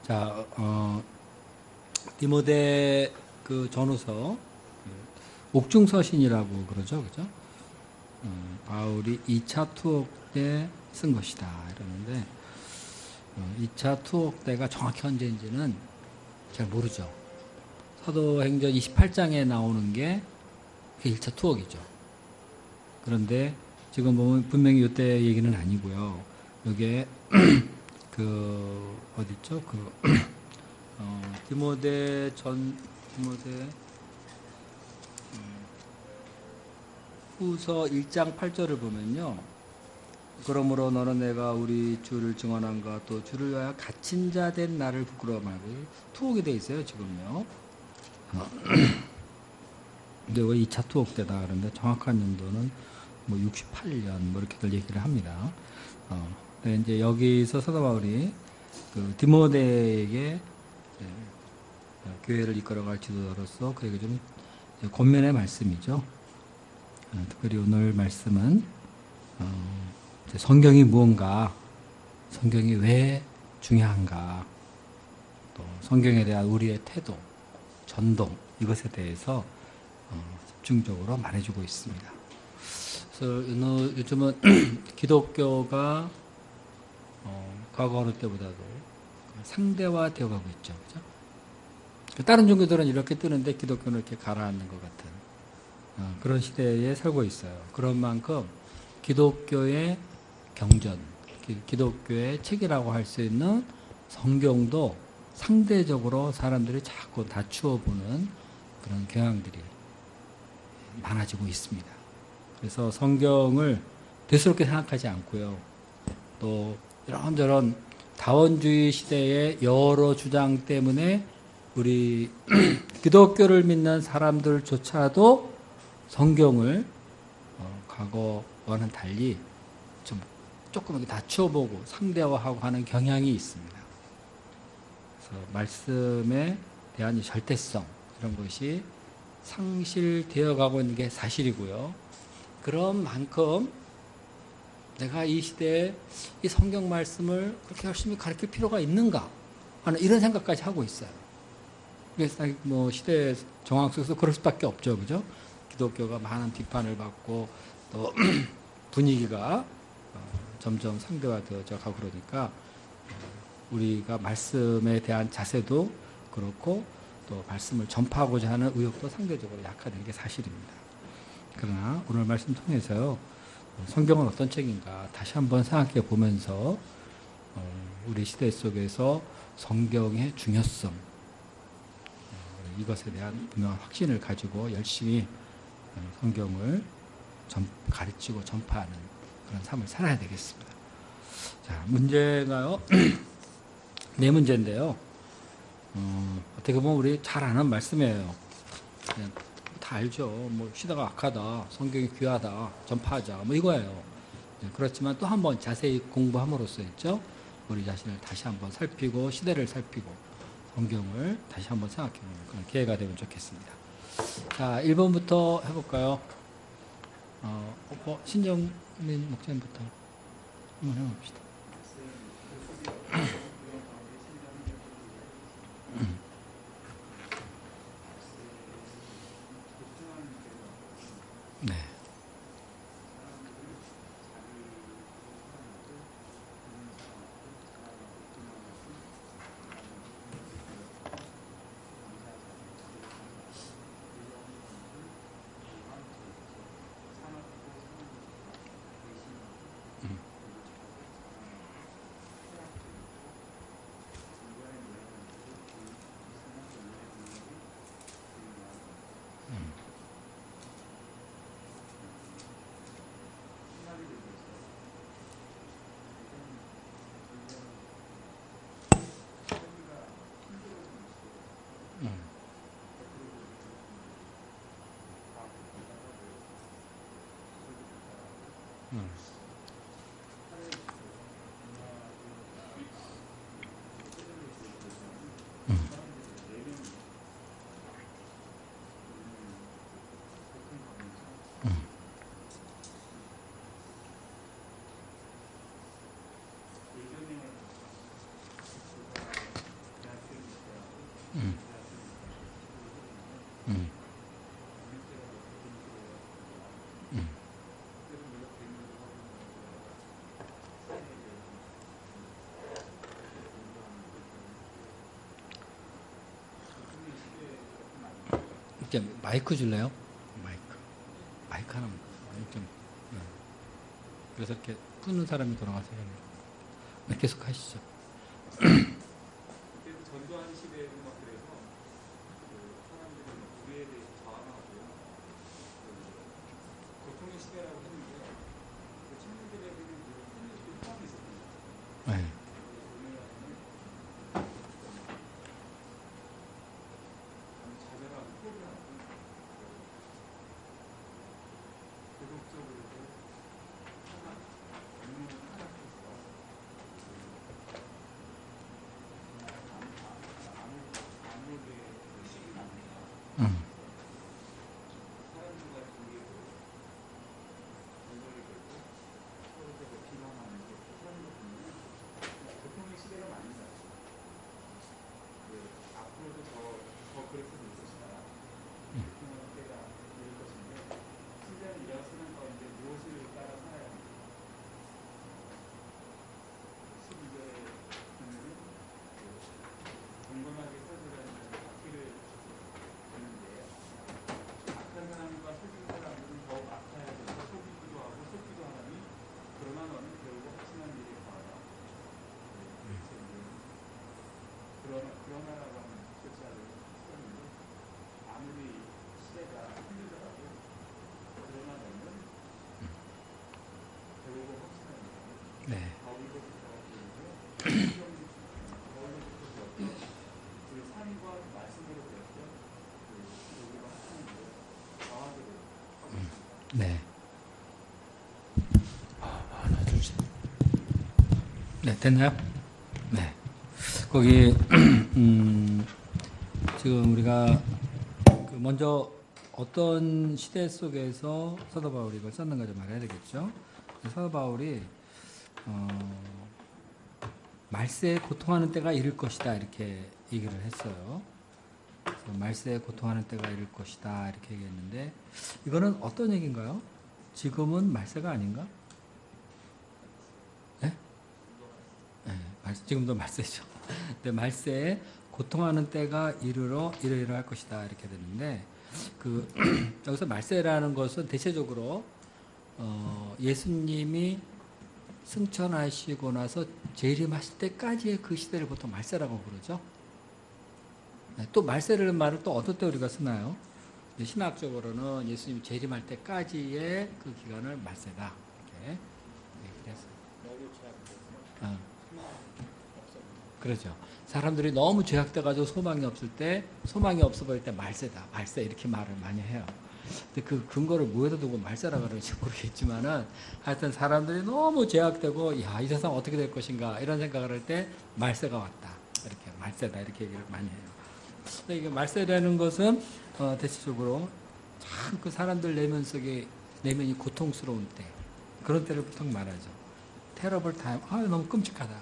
자, 디모데 그 전후서 옥중서신이라고 그러죠, 그죠? 바울이 2차 투옥 때 쓴 것이다 이러는데 2차 투옥 때가 정확히 언제인지는 잘 모르죠. 사도행전 28장에 나오는 게 1차 투옥이죠. 그런데 지금 보면 분명히 이때 얘기는 아니고요. 이게 어디 있죠? 디모데 후서 1장 8절을 보면요. 그러므로 너는 내가 우리 주를 증언한가 또 주를 위하여 갇힌 자 된 나를 부끄러워 말고 투옥이 돼 있어요 지금요. 근데 왜 2차 투옥 때다 그런데 정확한 연도는 뭐 68년 뭐 이렇게들 얘기를 합니다. 근데 이제 여기서 사도 바울이 그 디모데에게 교회를 이끌어갈 지도자로서 그에게 좀 권면의 말씀이죠. 특별히 오늘 말씀은 성경이 무언가, 성경이 왜 중요한가, 또 성경에 대한 우리의 태도, 전동 이것에 대해서 집중적으로 말해주고 있습니다. 그래서 요즘은 기독교가 과거 어느 때보다도 상대화되어 가고 있죠, 그죠? 다른 종교들은 이렇게 뜨는데 기독교는 이렇게 가라앉는 것 같은 그런 시대에 살고 있어요. 그런 만큼 기독교의 경전, 기독교의 책이라고 할 수 있는 성경도 상대적으로 사람들이 자꾸 낮추어 보는 그런 경향들이 많아지고 있습니다. 그래서 성경을 대수롭게 생각하지 않고요. 또 이런저런 다원주의 시대의 여러 주장 때문에 우리 기독교를 믿는 사람들조차도 성경을 과거와는 달리 좀 조금 낮춰보고 상대화하고 하는 경향이 있습니다. 그래서 말씀에 대한 절대성 이런 것이 상실되어 가고 있는 게 사실이고요. 그런 만큼 내가 이 시대에 이 성경 말씀을 그렇게 열심히 가르칠 필요가 있는가 하는 이런 생각까지 하고 있어요. 그래서 뭐 시대 정황 속에서 그럴 수밖에 없죠, 그죠? 기독교가 많은 비판을 받고 또 분위기가 점점 상대화되어져 가고 그러니까 우리가 말씀에 대한 자세도 그렇고 또 말씀을 전파하고자 하는 의욕도 상대적으로 약화된 게 사실입니다. 그러나 오늘 말씀 통해서요. 성경은 어떤 책인가 다시 한번 생각해 보면서 우리 시대 속에서 성경의 중요성 이것에 대한 분명한 확신을 가지고 열심히 성경을 가르치고 전파하는 그런 삶을 살아야 되겠습니다. 자, 문제가요. 네 문제인데요. 어떻게 보면 우리 잘 아는 말씀이에요. 그냥 다 알죠. 뭐 시대가 악하다, 성경이 귀하다, 전파하자, 뭐 이거예요. 그렇지만 또 한번 자세히 공부함으로써 있죠. 우리 자신을 다시 한번 살피고 시대를 살피고 성경을 다시 한번 생각해보는 그런 기회가 되면 좋겠습니다. 자, 1번부터 해볼까요? 신정민 목사님부터 한번 해봅시다. 네. 음, 음, 음. 이렇게 마이크 줄래요? 마이크 하나만. 좀, 네. 그래서 이렇게 푸는 사람이 돌아가세요. 네, 계속 하시죠. 전두환 시대에도 막 그래서 사람들이 우리에 대해서 저항하고 고통의 시대라고 했는데 청년들에게는 힘들게 포함이 있었거든요. 네. 자잘하고 포기하고 도덕적으로도 업무를 하락해서 아무에게 시기 납니다. 음, 사람들과 관계도 연결이 되고 서로서로 비난하는 게 그런 거 보면 고통의 시대가 많은 것 같아요. 앞으로도 더 그렇게 될 것이다. 고통의 때가 될 것인데 실제로 이런 세상 가운데 무엇을 따라 살아야 합니까? 12절에 보면은 경건하게 살으라는 바퀴를 주는데 악한 사람과 속인 사람들은 더욱 악하여 져서 속이기도 하고 속기도 하나니 그러나 너는 결국 확신한 일에 가라. 그러나라고 하는 글자를 썼는데 아무리 시대가 힘들더라도 그러나 너는 결국 확신한 일에 네. 거울로부터 배우고 거울로부터 배웠던 그 삶과 말씀으로 배웠던 그 여기가 하나님 을 정하도록 하고 있습니다. 네. 하나, 둘, 셋. 네, 됐나요? 네. 거기, 지금 우리가 먼저 어떤 시대 속에서 사도 바울이 이걸 썼는가 좀 알아야 되겠죠? 사도 바울이, 말세에 고통하는 때가 이를 것이다. 이렇게 얘기를 했어요. 그래서 말세에 고통하는 때가 이를 것이다. 이렇게 얘기했는데, 이거는 어떤 얘기인가요? 지금은 말세가 아닌가? 네? 네, 지금도 말세죠. 근데 말세에 고통하는 때가 이르러할 것이다. 이렇게 되는데, 여기서 말세라는 것은 대체적으로, 예수님이 승천하시고 나서 재림하실 때까지의 그 시대를 보통 말세라고 부르죠. 네, 또 말세라는 말을 또 어떨 때 우리가 쓰나요? 신학적으로는 예수님이 재림할 때까지의 그 기간을 말세다. 이렇게 얘기를 했어요. 그렇죠. 사람들이 너무 죄악돼가지고 소망이 없을 때, 소망이 없어 보일 때 말세다. 말세 이렇게 말을 많이 해요. 근데 그 근거를 뭐에다 두고 말세라 그러는지 모르겠지만은 하여튼 사람들이 너무 죄악되고 야, 이 세상 어떻게 될 것인가 이런 생각을 할 때 말세가 왔다. 이렇게 말세다 이렇게 얘기를 많이 해요. 근데 이게 말세라는 것은 대체적으로 참 그 사람들 내면 속에 내면이 고통스러운 때 그런 때를 보통 말하죠. 테러블 타임. 아, 너무 끔찍하다.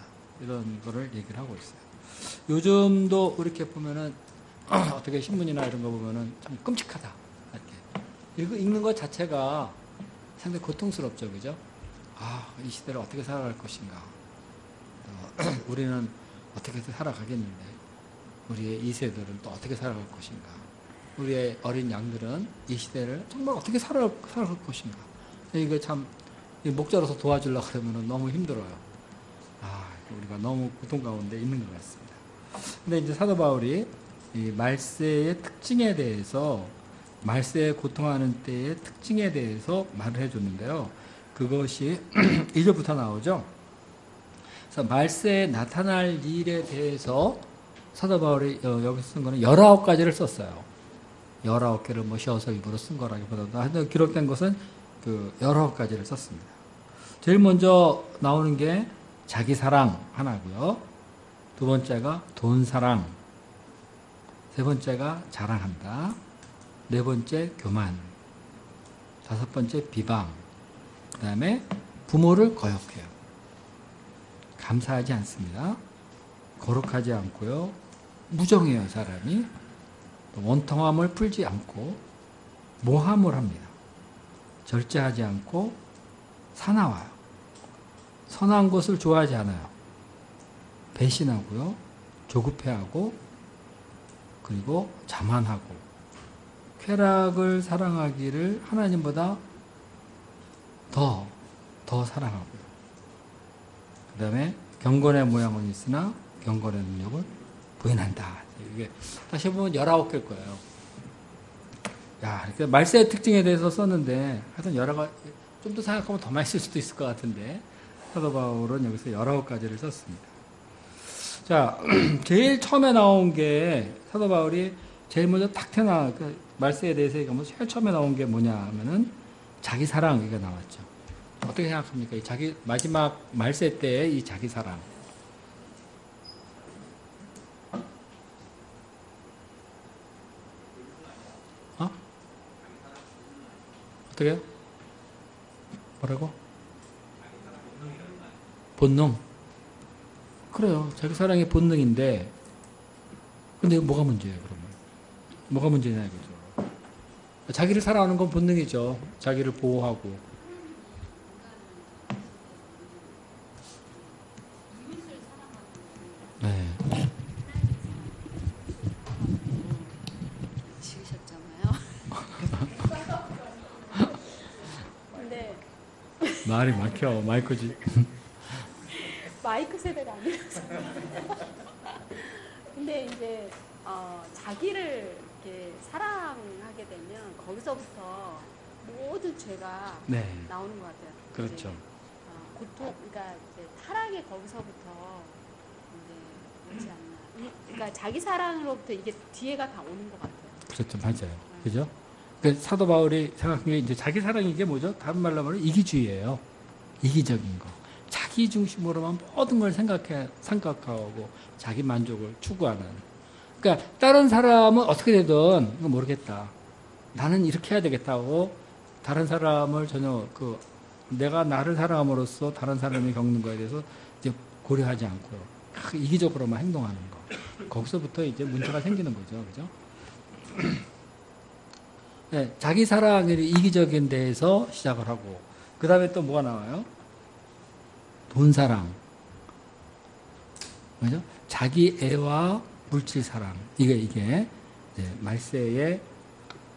이런 거를 얘기를 하고 있어요. 요즘도 이렇게 보면은 어떻게 신문이나 이런 거 보면은 참 끔찍하다. 이렇게 읽는 것 자체가 상당히 고통스럽죠, 그죠? 아, 이 시대를 어떻게 살아갈 것인가? 우리는 어떻게 살아가겠는데, 우리의 2세들은 또 어떻게 살아갈 것인가? 우리의 어린 양들은 이 시대를 정말 어떻게 살아갈 것인가? 이거 참 목자로서 도와주려고 그러면 너무 힘들어요. 아, 우리가 너무 고통 가운데 있는 것 같습니다. 근데 이제 사도 바울이 이 말세의 특징에 대해서, 말세에 고통하는 때의 특징에 대해서 말을 해줬는데요. 그것이 1절부터 나오죠. 그래서 말세에 나타날 일에 대해서 사도 바울이 여기서 쓴 거는 19가지를 썼어요. 19개를 뭐 쉬어서 일부러 쓴 거라기보다도 하여튼 기록된 것은 그 19가지를 썼습니다. 제일 먼저 나오는 게 자기 사랑 하나고요. 두 번째가 돈 사랑. 세 번째가 자랑한다. 네 번째 교만. 다섯 번째 비방. 그 다음에 부모를 거역해요. 감사하지 않습니다. 거룩하지 않고요. 무정해요, 사람이. 원통함을 풀지 않고 모함을 합니다. 절제하지 않고 사나워요. 선한 것을 좋아하지 않아요. 배신하고요. 조급해하고 그리고 자만하고 쾌락을 사랑하기를 하나님보다 더 사랑하고요. 그 다음에 경건의 모양은 있으나 경건의 능력을 부인한다. 이게 다시 보면 19개일 거예요. 야, 이렇게 말세의 특징에 대해서 썼는데 하여튼 여러 가지 좀 더 생각하면 더 많이 쓸 수도 있을 것 같은데 사도 바울은 여기서 19가지를 썼습니다. 자, 제일 처음에 나온 게 사도 바울이 제일 먼저 딱 그 말세에 대해서 얘기하면서 제일 처음에 나온 게 뭐냐 하면은 자기 사랑 얘기가 나왔죠. 어떻게 생각합니까? 이 자기 마지막 말세 때의 이 자기 사랑. 어? 어떻게요? 뭐라고? 본능. 그래요. 자기 사랑이 본능인데, 근데 뭐가 문제예요, 그러면? 뭐가 문제냐, 이거죠. 자기를 사랑하는 건 본능이죠. 자기를 보호하고. 네. 지으셨잖아요. 근데 말이 막혀, 마이크지. 마이크 세대가 아니라서. 근데 이제 자기를 이렇게 사랑하게 되면 거기서부터 모든 죄가 네. 나오는 것 같아요. 그렇죠. 이제, 고통, 그러니까 이제 타락이 거기서부터 이제 오지 않나. 그러니까 자기 사랑으로부터 이게 뒤에가 다 오는 것 같아요. 그렇죠. 맞아요. 그죠? 그 사도 바울이 생각한 게 이제 자기 사랑이 이게 뭐죠? 다른 말로 하면 이기주의예요. 이기적인 거. 자기 중심으로만 모든 걸 생각하고 자기 만족을 추구하는. 그러니까 다른 사람은 어떻게 되든 이거 모르겠다. 나는 이렇게 해야 되겠다고 다른 사람을 전혀 내가 나를 사랑함으로써 다른 사람이 겪는 거에 대해서 이제 고려하지 않고요. 이기적으로만 행동하는 거. 거기서부터 이제 문제가 생기는 거죠. 그죠? 네, 자기 사랑이 이기적인 데에서 시작을 하고 그 다음에 또 뭐가 나와요? 돈 사랑, 그죠? 자기 애와 물질 사랑. 이게 말세의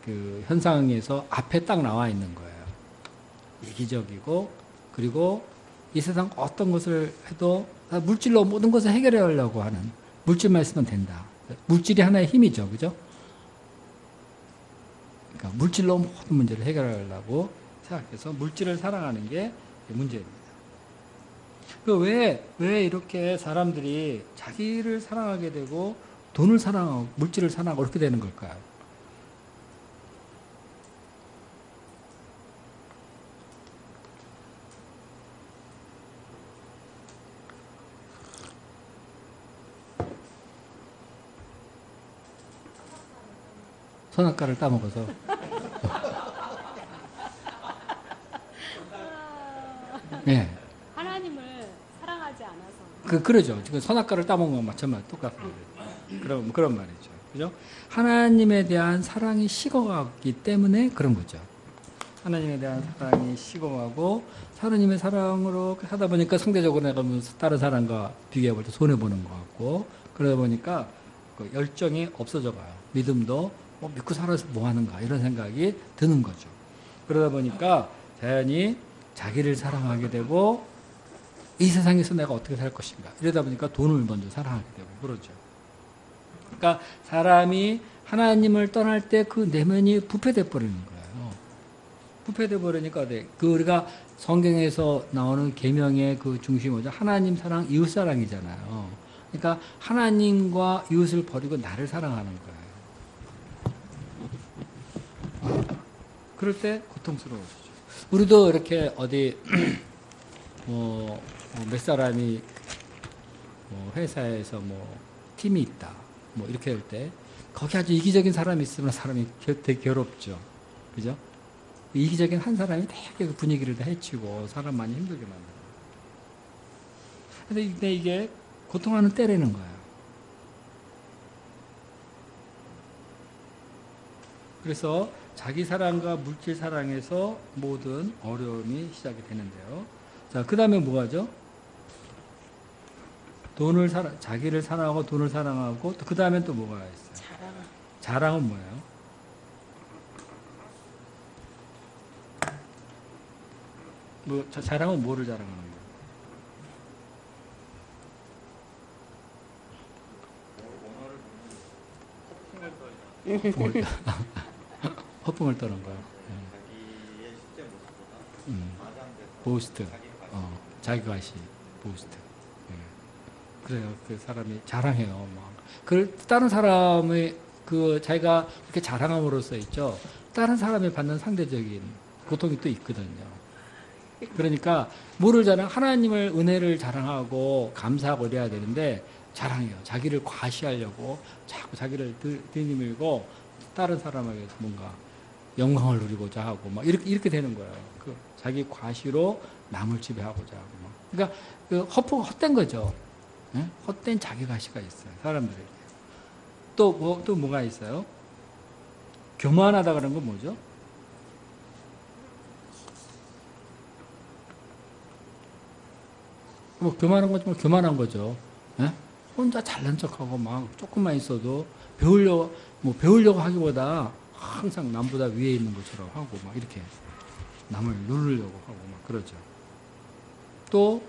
그 현상에서 앞에 딱 나와 있는 거예요. 이기적이고 그리고 이 세상 어떤 것을 해도 물질로 모든 것을 해결해 하려고 하는 물질만 있으면 된다. 물질이 하나의 힘이죠, 그죠? 그러니까 물질로 모든 문제를 해결하려고 생각해서 물질을 사랑하는 게 문제입니다. 왜 이렇게 사람들이 자기를 사랑하게 되고 돈을 사랑하고 물질을 사랑하고 그렇게 되는 걸까요? 선악과를 따먹어서. 네. 하나님을 사랑하지 않아서. 그러죠. 지금 선악과를 따먹은 건 마찬가지 똑같습니다. 그런 말이죠. 그죠? 하나님에 대한 사랑이 식어가기 때문에 그런 거죠. 하나님에 대한 사랑이 식어가고, 하나님의 사랑으로 하다 보니까 상대적으로 내가 다른 사람과 비교해 볼 때 손해보는 것 같고, 그러다 보니까 그 열정이 없어져 가요. 믿음도 믿고 살아서 뭐 하는가, 이런 생각이 드는 거죠. 그러다 보니까 자연히 자기를 사랑하게 되고, 이 세상에서 내가 어떻게 살 것인가. 이러다 보니까 돈을 먼저 사랑하게 되고, 그러죠. 그러니까 사람이 하나님을 떠날 때 그 내면이 부패돼 버리는 거예요. 부패돼 버리니까 우리가 성경에서 나오는 계명의 그 중심이 뭐죠? 하나님 사랑, 이웃 사랑이잖아요. 그러니까 하나님과 이웃을 버리고 나를 사랑하는 거예요. 그럴 때 고통스러워지죠. 우리도 이렇게 어디 몇 사람이 회사에서 팀이 있다. 이렇게 할 때, 거기 아주 이기적인 사람이 있으면 사람이 되게 괴롭죠. 그죠? 이기적인 한 사람이 되게 그 분위기를 다 해치고 사람 많이 힘들게 만들어요. 근데 이게 고통하는 때라는 거예요. 그래서 자기 사랑과 물질 사랑에서 모든 어려움이 시작이 되는데요. 자, 그 다음에 뭐가죠? 자기를 사랑하고 돈을 사랑하고, 그 다음에 또 뭐가 있어요? 자랑. 자랑은 뭐예요? 자랑은 뭐를 자랑하는 거예요? 허풍을 떠는 거예요. 자기의 실제 모습보다 과장돼서 보스트, 자기 과시. 자기 과시, 보스트. 그래요. 그 사람이 자랑해요. 막. 다른 사람의 자기가 그렇게 자랑함으로써 있죠. 다른 사람이 받는 상대적인 고통이 또 있거든요. 그러니까 뭐를 하나님을 은혜를 자랑하고 감사하고 이래야 되는데 자랑해요. 자기를 과시하려고 자꾸 자기를 들이밀고 다른 사람에게서 뭔가 영광을 누리고자 하고 막 이렇게 되는 거예요. 자기 과시로 남을 지배하고자 하고 막. 그러니까 헛된 거죠. 네? 헛된 자기 과시가 있어요. 사람들에게. 또 뭐가 있어요? 교만하다 그런 건 뭐죠? 교만한 거지, 교만한 거죠. 예? 혼자 잘난 척하고 막 조금만 있어도 배우려고 하기보다 항상 남보다 위에 있는 것처럼 하고 막 이렇게 남을 누르려고 하고 막 그러죠. 또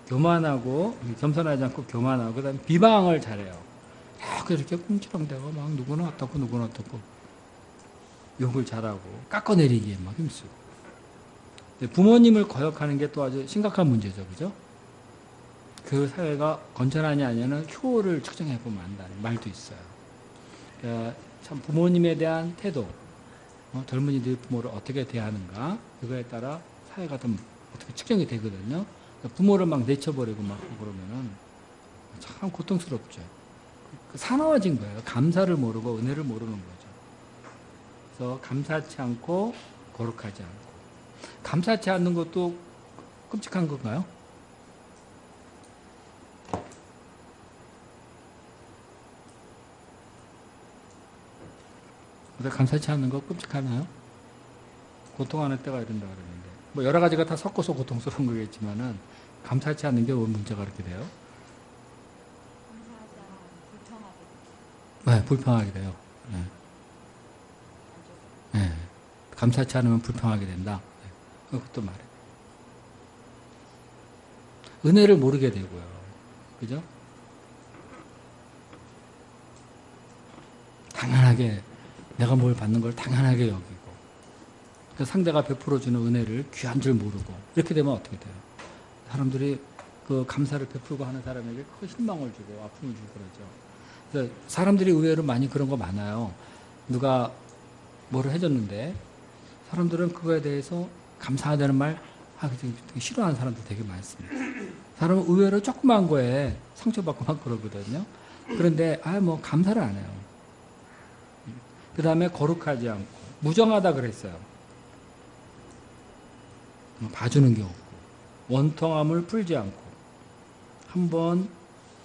교만하고 겸손하지 않고 교만하고 그다음에 비방을 잘해요. 이렇게 꿍치렁대고 막 누구는 어떻고 누구는 어떻고 욕을 잘하고 깎아내리기에 막 힘쓰고. 부모님을 거역하는 게 또 아주 심각한 문제죠, 그죠? 그 사회가 건전하냐 아니냐는 효를 측정해 보면 안다는 말도 있어요. 참 부모님에 대한 태도, 젊은이들 부모를 어떻게 대하는가 그거에 따라 사회가 좀 어떻게 측정이 되거든요. 부모를 막 내쳐버리고 막 그러면은 참 고통스럽죠. 사나워진 거예요. 감사를 모르고 은혜를 모르는 거죠. 그래서 감사치 않고 거룩하지 않고. 감사치 않는 것도 끔찍한 건가요? 감사치 않는 거 끔찍하나요? 고통하는 때가 이런다 그러는데. 여러 가지가 다 섞어서 고통스러운 거겠지만은, 감사치 않는 게 왜 문제가 그렇게 돼요? 감사하지 않아 불평하게. 네, 불평하게 돼요. 네. 네. 감사치 않으면 불평하게 된다. 네. 그것도 말해. 은혜를 모르게 되고요. 그죠? 당연하게, 내가 뭘 받는 걸 당연하게 여기고, 상대가 베풀어주는 은혜를 귀한 줄 모르고, 이렇게 되면 어떻게 돼요? 사람들이 그 감사를 베풀고 하는 사람에게 큰 실망을 주고, 아픔을 주고 그러죠. 그래서 사람들이 의외로 많이 그런 거 많아요. 누가 뭐를 해줬는데, 사람들은 그거에 대해서 감사하다는 말, 되게 싫어하는 사람들 되게 많습니다. 사람은 의외로 조그만 거에 상처받고 막 그러거든요. 그런데, 감사를 안 해요. 그 다음에 거룩하지 않고, 무정하다 그랬어요. 봐주는 게 없고, 원통함을 풀지 않고, 한번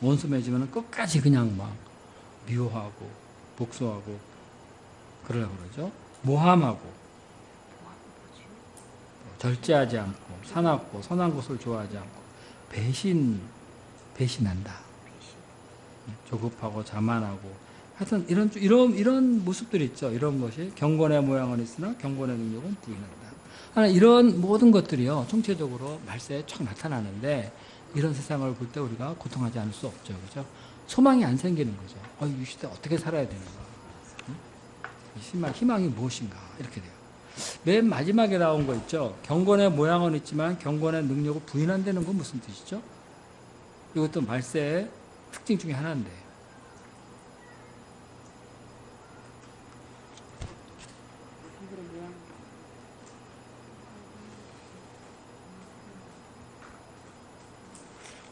원수 맺으면 끝까지 그냥 막 미워하고, 복수하고, 그러려고 그러죠. 모함하고, 절제하지 않고, 사납고, 선한 것을 좋아하지 않고, 배신한다. 조급하고, 자만하고, 하여튼 이런 모습들이 있죠. 이런 것이 경건의 모양은 있으나 경건의 능력은 부인한다. 이런 모든 것들이요, 총체적으로 말세에 쫙 나타나는데, 이런 세상을 볼 때 우리가 고통하지 않을 수 없죠. 그죠? 소망이 안 생기는 거죠. 이 시대 어떻게 살아야 되는가? 희망이 무엇인가? 이렇게 돼요. 맨 마지막에 나온 거 있죠. 경건의 모양은 있지만 경건의 능력을 부인한다는 건 무슨 뜻이죠? 이것도 말세의 특징 중에 하나인데.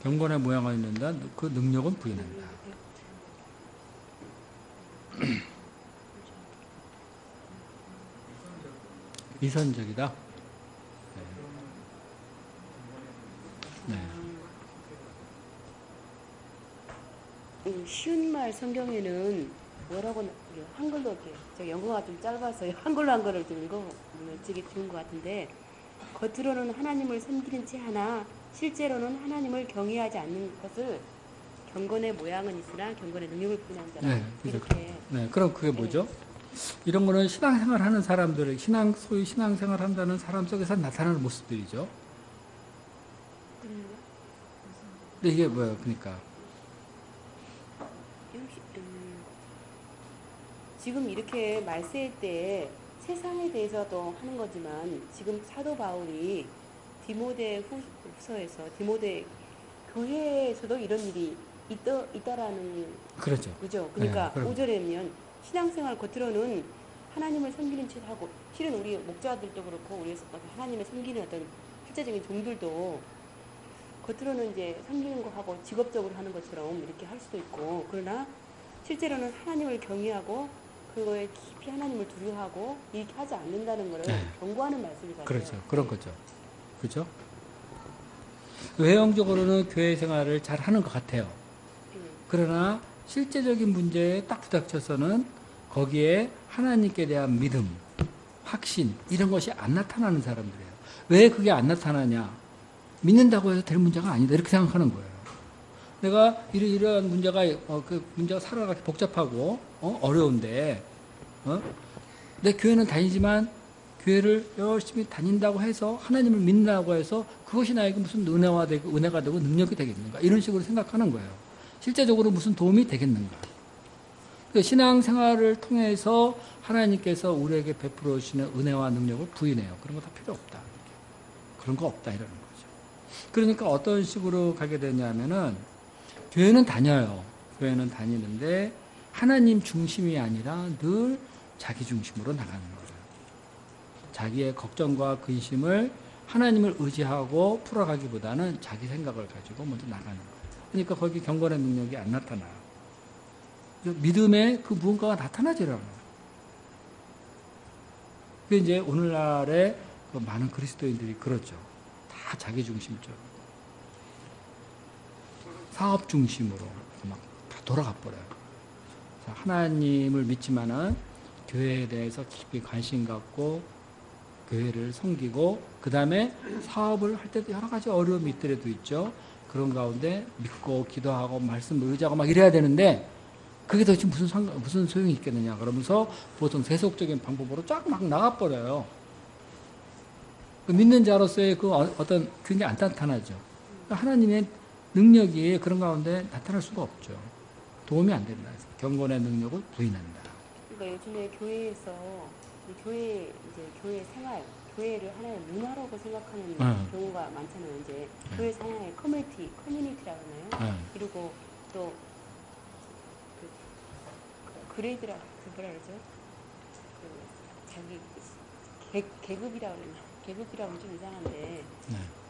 경건의 모양을 있는다. 그 능력은 부인한다. 위선적이다. 네. 쉬운 말 성경에는 뭐라고 이게 한글로 이렇게 저 영어가 좀 짧아서요. 한글로 한 거를 좀 읽어보면 되게 좋은 것 같은데 겉으로는 하나님을 섬기는 채 하나 실제로는 하나님을 경외하지 않는 것을 경건의 모양은 있으나 경건의 능력을 부인한 자라. 네, 이렇게. 네, 그럼 그게 뭐죠? 이런 거는 신앙생활 하는 사람들의 소위 신앙생활 한다는 사람 속에서 나타나는 모습들이죠. 근데 이게 뭐예요? 그러니까 지금 이렇게 말세일 때 세상에 대해서도 하는 거지만 지금 사도 바울이 디모데 후서에서 디모데 교회에서도 이런 일이 있다라는 그렇죠. 그죠? 그러니까 네, 5절에면 신앙생활 겉으로는 하나님을 섬기는 척 하고 실은 우리 목자들도 그렇고 우리 하나님을 섬기는 어떤 실제적인 종들도 겉으로는 이제 섬기는 거 하고 직업적으로 하는 것처럼 이렇게 할 수도 있고 그러나 실제로는 하나님을 경외하고 그거에 깊이 하나님을 두려워하고 이렇게 하지 않는다는 것을 네. 경고하는 말씀이 같아요. 그렇죠. 그런 거죠. 그렇죠? 외형적으로는 교회 생활을 잘 하는 것 같아요. 그러나 실제적인 문제에 딱 부닥쳐서는 거기에 하나님께 대한 믿음, 확신 이런 것이 안 나타나는 사람들이에요. 왜 그게 안 나타나냐? 믿는다고 해서 될 문제가 아니다 이렇게 생각하는 거예요. 내가 이러한 문제가 그 문제가 살아가기 복잡하고 어려운데 내 교회는 다니지만 교회를 열심히 다닌다고 해서 하나님을 믿는다고 해서 그것이 나에게 무슨 은혜가 되고 능력이 되겠는가 이런 식으로 생각하는 거예요. 실제적으로 무슨 도움이 되겠는가. 그 신앙생활을 통해서 하나님께서 우리에게 베풀어 주시는 은혜와 능력을 부인해요. 그런 거 다 필요 없다. 그런 거 없다 이러는 거죠. 그러니까 어떤 식으로 가게 되냐면은 교회는 다녀요. 교회는 다니는데 하나님 중심이 아니라 늘 자기 중심으로 나가는 거예요. 자기의 걱정과 근심을 하나님을 의지하고 풀어가기보다는 자기 생각을 가지고 먼저 나가는 거예요. 그러니까 거기 경건의 능력이 안 나타나요. 믿음에 그 무언가가 나타나지라는 거예요. 그 이제 오늘날의 그 많은 그리스도인들이 그렇죠. 다 자기 중심적으로. 사업 중심으로 막 다 돌아가 버려요. 하나님을 믿지만은 교회에 대해서 깊이 관심 갖고 교회를 섬기고 그 다음에 사업을 할 때도 여러 가지 어려움이 있더라도 있죠. 그런 가운데 믿고 기도하고 말씀을 의지하고 막 이래야 되는데 그게 도대체 무슨 소용이 있겠느냐 그러면서 보통 세속적인 방법으로 쫙 막 나가버려요. 그 믿는 자로서의 그 어떤 그런 게 안 나타나죠. 하나님의 능력이 그런 가운데 나타날 수가 없죠. 도움이 안 된다. 경건의 능력을 부인한다. 그러니까 요즘에 교회에서 교회 생활, 교회를 하나의 문화라고 생각하는 경우가 많잖아요. 이제 교회 하나의 커뮤니티라고 하나요? 그리고 또 그레이드라 뭐라 그러죠? 자기 계급이라고 그러나? 계급이라면 좀 이상한데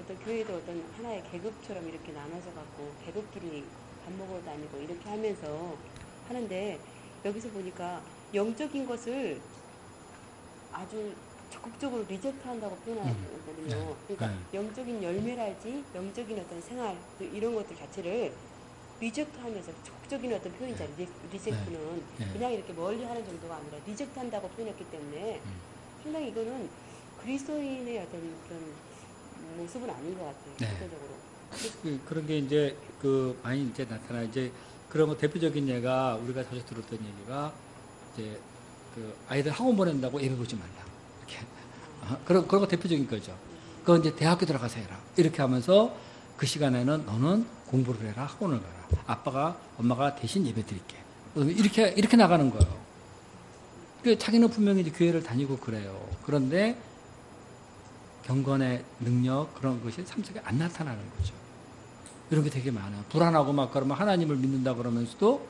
어떤 교회도 어떤 하나의 계급처럼 이렇게 나눠져 갖고 계급끼리 밥 먹으러 다니고 이렇게 하면서 하는데 여기서 보니까 영적인 것을 아주 적극적으로 리젝트한다고 표현하거든요. 그러니까 영적인 열매랄지 영적인 어떤 생활 이런 것들 자체를 리젝트하면서 적극적인 어떤 표현이잖아요. 리젝트는 그냥 이렇게 멀리하는 정도가 아니라 리젝트한다고 표현했기 때문에 상당히 이거는 그리스도인의 어떤 그런 모습은 아닌 것 같아요. 실제적으로. 그런 게 이제 많이 이제 나타나 이제 그런 거 대표적인 예가 우리가 자주 들었던 얘기가 이제 그 아이들 학원 보낸다고 예배 보지 말라 이렇게 그런 거 대표적인 거죠. 그건 이제 대학교 들어가서 해라 이렇게 하면서 그 시간에는 너는 공부를 해라 학원을 가라 엄마가 대신 예배 드릴게 이렇게 나가는 거예요. 그 자기는 분명히 이제 교회를 다니고 그래요. 그런데 경건의 능력 그런 것이 삶 속에 안 나타나는 거죠. 이런 게 되게 많아요. 불안하고 막 그러면 하나님을 믿는다 그러면서도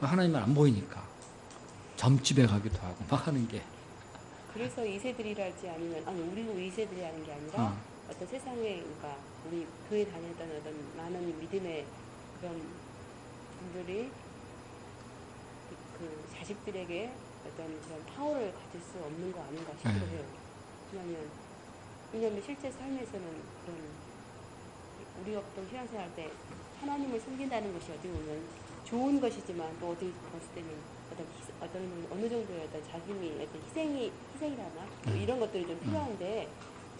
하나님은 안 보이니까 점집에 가기도 하고 막 하는 게. 그래서 2세들이랄지 아니면 우리는 2세들이 하는 게 아니라 어떤 세상에 그러니까 우리 교회 다녔던 어떤 많은 믿음의 그런 분들이 그 자식들에게 어떤 그런 파워를 가질 수 없는 거 아닌가 싶기도 해요. 왜냐하면 실제 삶에서는 그런 우리가 보통 신앙생활 때 하나님을 섬긴다는 것이 어떻게 보면 좋은 것이지만 또 어떻게 봤을 때는 어떤 어느 정도의 어떤 자금이 어떤 희생이라나 뭐 이런 것들이 좀 필요한데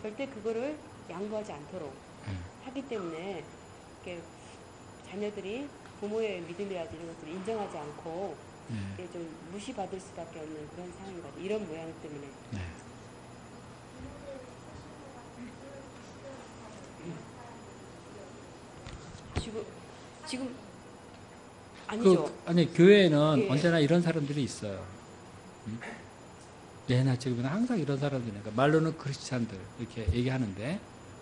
절대 그거를 양보하지 않도록 하기 때문에 이렇게 자녀들이 부모의 믿음이라든지 이런 것들을 인정하지 않고 이렇게 좀 무시받을 수밖에 없는 그런 상황인 것 같아요. 이런 모양 때문에. 지금 아니죠. 아니 교회에는 예. 언제나 이런 사람들이 있어요. 예나 지금이나 항상 이런 사람들이니까 말로는 크리스찬들 이렇게 얘기하는데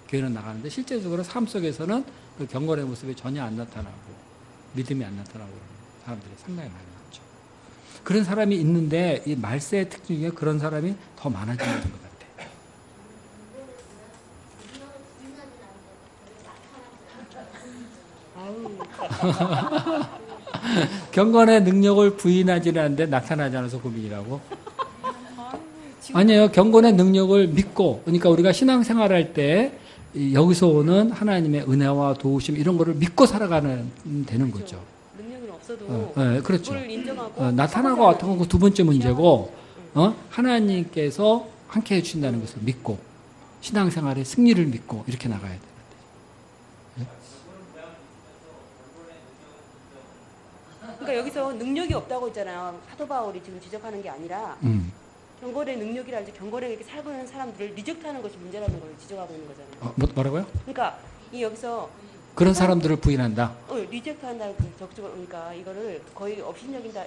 교회는 나가는데 실제적으로 삶 속에서는 그 경건의 모습이 전혀 안 나타나고 믿음이 안 나타나고 그러는 사람들이 상당히 많이 있죠. 그런 사람이 있는데 이 말세의 특징 중에 그런 사람이 더 많아지는 것 같아요. 경건의 능력을 부인하지는 않는데 나타나지 않아서 고민이라고? 아니에요. 경건의 능력을 믿고, 그러니까 우리가 신앙생활할 때 여기서 오는 하나님의 은혜와 도우심 이런 거를 믿고 살아가는 되는 거죠. 능력은 없어도 네, 그렇죠. 그걸 인정하고 나타나고 어떤 건 그 두 번째 문제고, 하나님께서 함께 해주신다는 것을 믿고 신앙생활의 승리를 믿고 이렇게 나가야 돼요. 그러니까 여기서 능력이 없다고 했잖아요. 사도 바울이 지금 지적하는 게 아니라 경건의 능력이라든지 경건에 이렇게 살고 있는 사람들을 리젝트하는 것이 문제라는 걸 지적하고 있는 거잖아요. 뭐라고요? 그러니까 이 여기서 그런 사람들을 부인한다. 리젝트한다는 적극적으로 그러니까 이거를 거의 업신여긴다.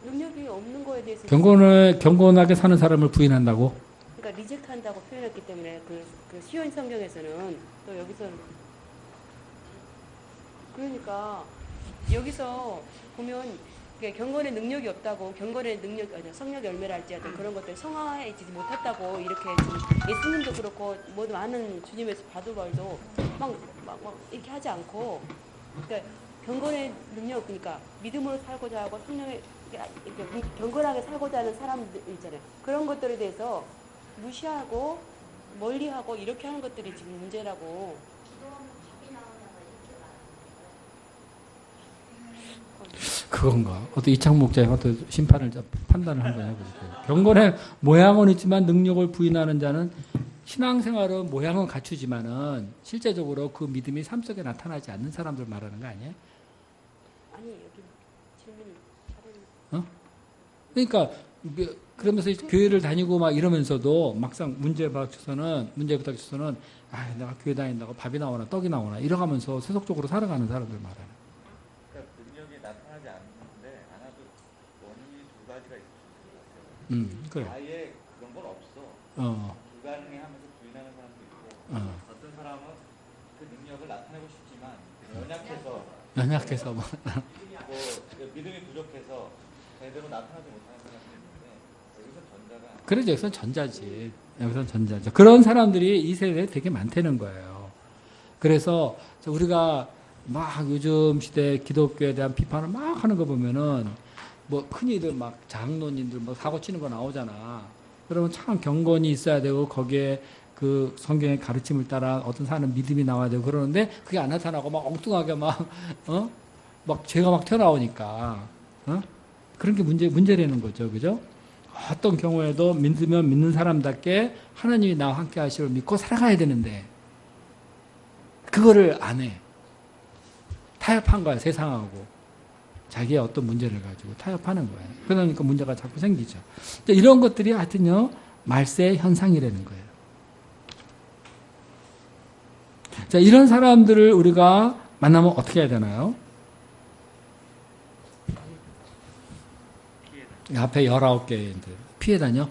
능력이 없는 거에 대해서 경건하게 사는 사람을 부인한다고? 그러니까 리젝트한다고 표현했기 때문에 그 시온 성경에서는 또 여기서는 그러니까 여기서 보면 경건의 능력이 없다고 경건의 능력 성령 열매를 할지 어떤 그런 것들 성화하지 못했다고 이렇게 좀 예수님도 그렇고 모두 많은 주님의 바도발도 막 이렇게 하지 않고 그러니까 경건의 능력 그러니까 믿음으로 살고자 하고 성령의 경건하게 살고자 하는 사람들 있잖아요. 그런 것들에 대해서 무시하고 멀리하고 이렇게 하는 것들이 지금 문제라고. 그건가? 어떤 이창 목자의 어떤 판단을 한번 해보세요. 경건의 모양은 있지만 능력을 부인하는 자는 신앙생활은 모양은 갖추지만은 실제적으로 그 믿음이 삶 속에 나타나지 않는 사람들 말하는 거 아니에요? 아니 여기 질문 그러니까 그러면서 교회를 다니고 막 이러면서도 막상 문제부터 닥쳐서는 내가 교회 다닌다고 밥이 나오나 떡이 나오나 이러가면서 세속적으로 살아가는 사람들 말하는. 그러니까 능력이 나타나지 않는데 않아도 원인이 두 가지가 있을 수 있어요. 그래. 아예 그런 건 없어. 불가능해하면서 부인하는 사람도 있고 어떤 사람은 그 능력을 나타내고 싶지만 연약해서 뭐 믿음이 부족해서 제대로 나타나지 못하는 사람도 있는데 여기서 전자가 그래서 여기서는 전자지. 여기서는 전자죠. 그런 사람들이 이 세대에 되게 많다는 거예요. 그래서 우리가 막 요즘 시대 기독교에 대한 비판을 막 하는 거 보면은 뭐 큰이들 막 장로님들 뭐 사고 치는 거 나오잖아. 그러면 참 경건이 있어야 되고 거기에 그 성경의 가르침을 따라 어떤 사람은 믿음이 나와야 되고 그러는데 그게 안 나타나고 막 엉뚱하게 막 죄가 막 튀어나오니까 그런 게 문제라는 거죠. 그죠? 어떤 경우에도 믿으면 믿는 사람답게 하나님이 나와 함께 하시를 믿고 살아가야 되는데 그거를 안 해. 타협한 거야, 세상하고. 자기의 어떤 문제를 가지고 타협하는 거예요. 그러니까 문제가 자꾸 생기죠. 이런 것들이 하여튼요, 말세의 현상이라는 거예요. 자, 이런 사람들을 우리가 만나면 어떻게 해야 되나요? 앞에 19개인데 피해 다녀?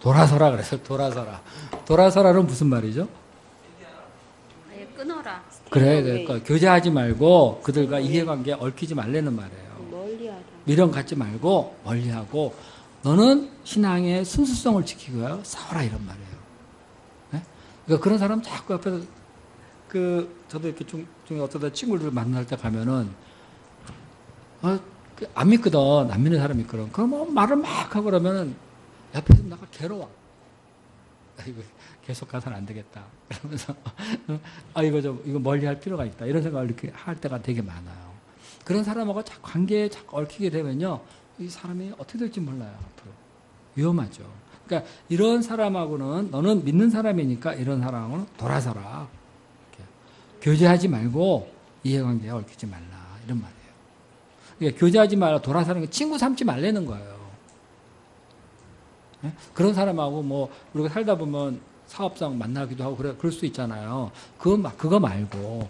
돌아서라 그래서 돌아서라는 무슨 말이죠? 아예 끊어라. 그래, 그러니까 교제하지 말고 그들과 이해관계에 얽히지 말라는 말이에요. 멀리하다. 미련 갖지 말고 멀리하고 너는 신앙의 순수성을 지키고요 싸워라 이런 말이에요. 네? 그러니까 그런 사람 자꾸 앞에서 저도 이렇게 중에 어쩌다 친구들 만날 때 가면은 안 믿거든. 안 믿는 사람이 있거든. 그러면 말을 막 하고 그러면은 옆에서 나가 괴로워. 이거 계속 가서는 안 되겠다. 그러면서 이거 멀리 할 필요가 있다. 이런 생각을 이렇게 할 때가 되게 많아요. 그런 사람하고 관계에 자꾸 얽히게 되면요, 이 사람이 어떻게 될지 몰라요. 앞으로 위험하죠. 그러니까 이런 사람하고는 너는 믿는 사람이니까 이런 사람하고는 돌아서라. 이렇게. 교제하지 말고 이해관계에 얽히지 말라. 이런 말이에요. 그러니까 교제하지 말라, 돌아서는 게 친구 삼지 말라는 거예요. 네? 그런 사람하고 뭐 우리가 살다 보면 사업상 만나기도 하고 그럴 수 있잖아요. 그거 말고,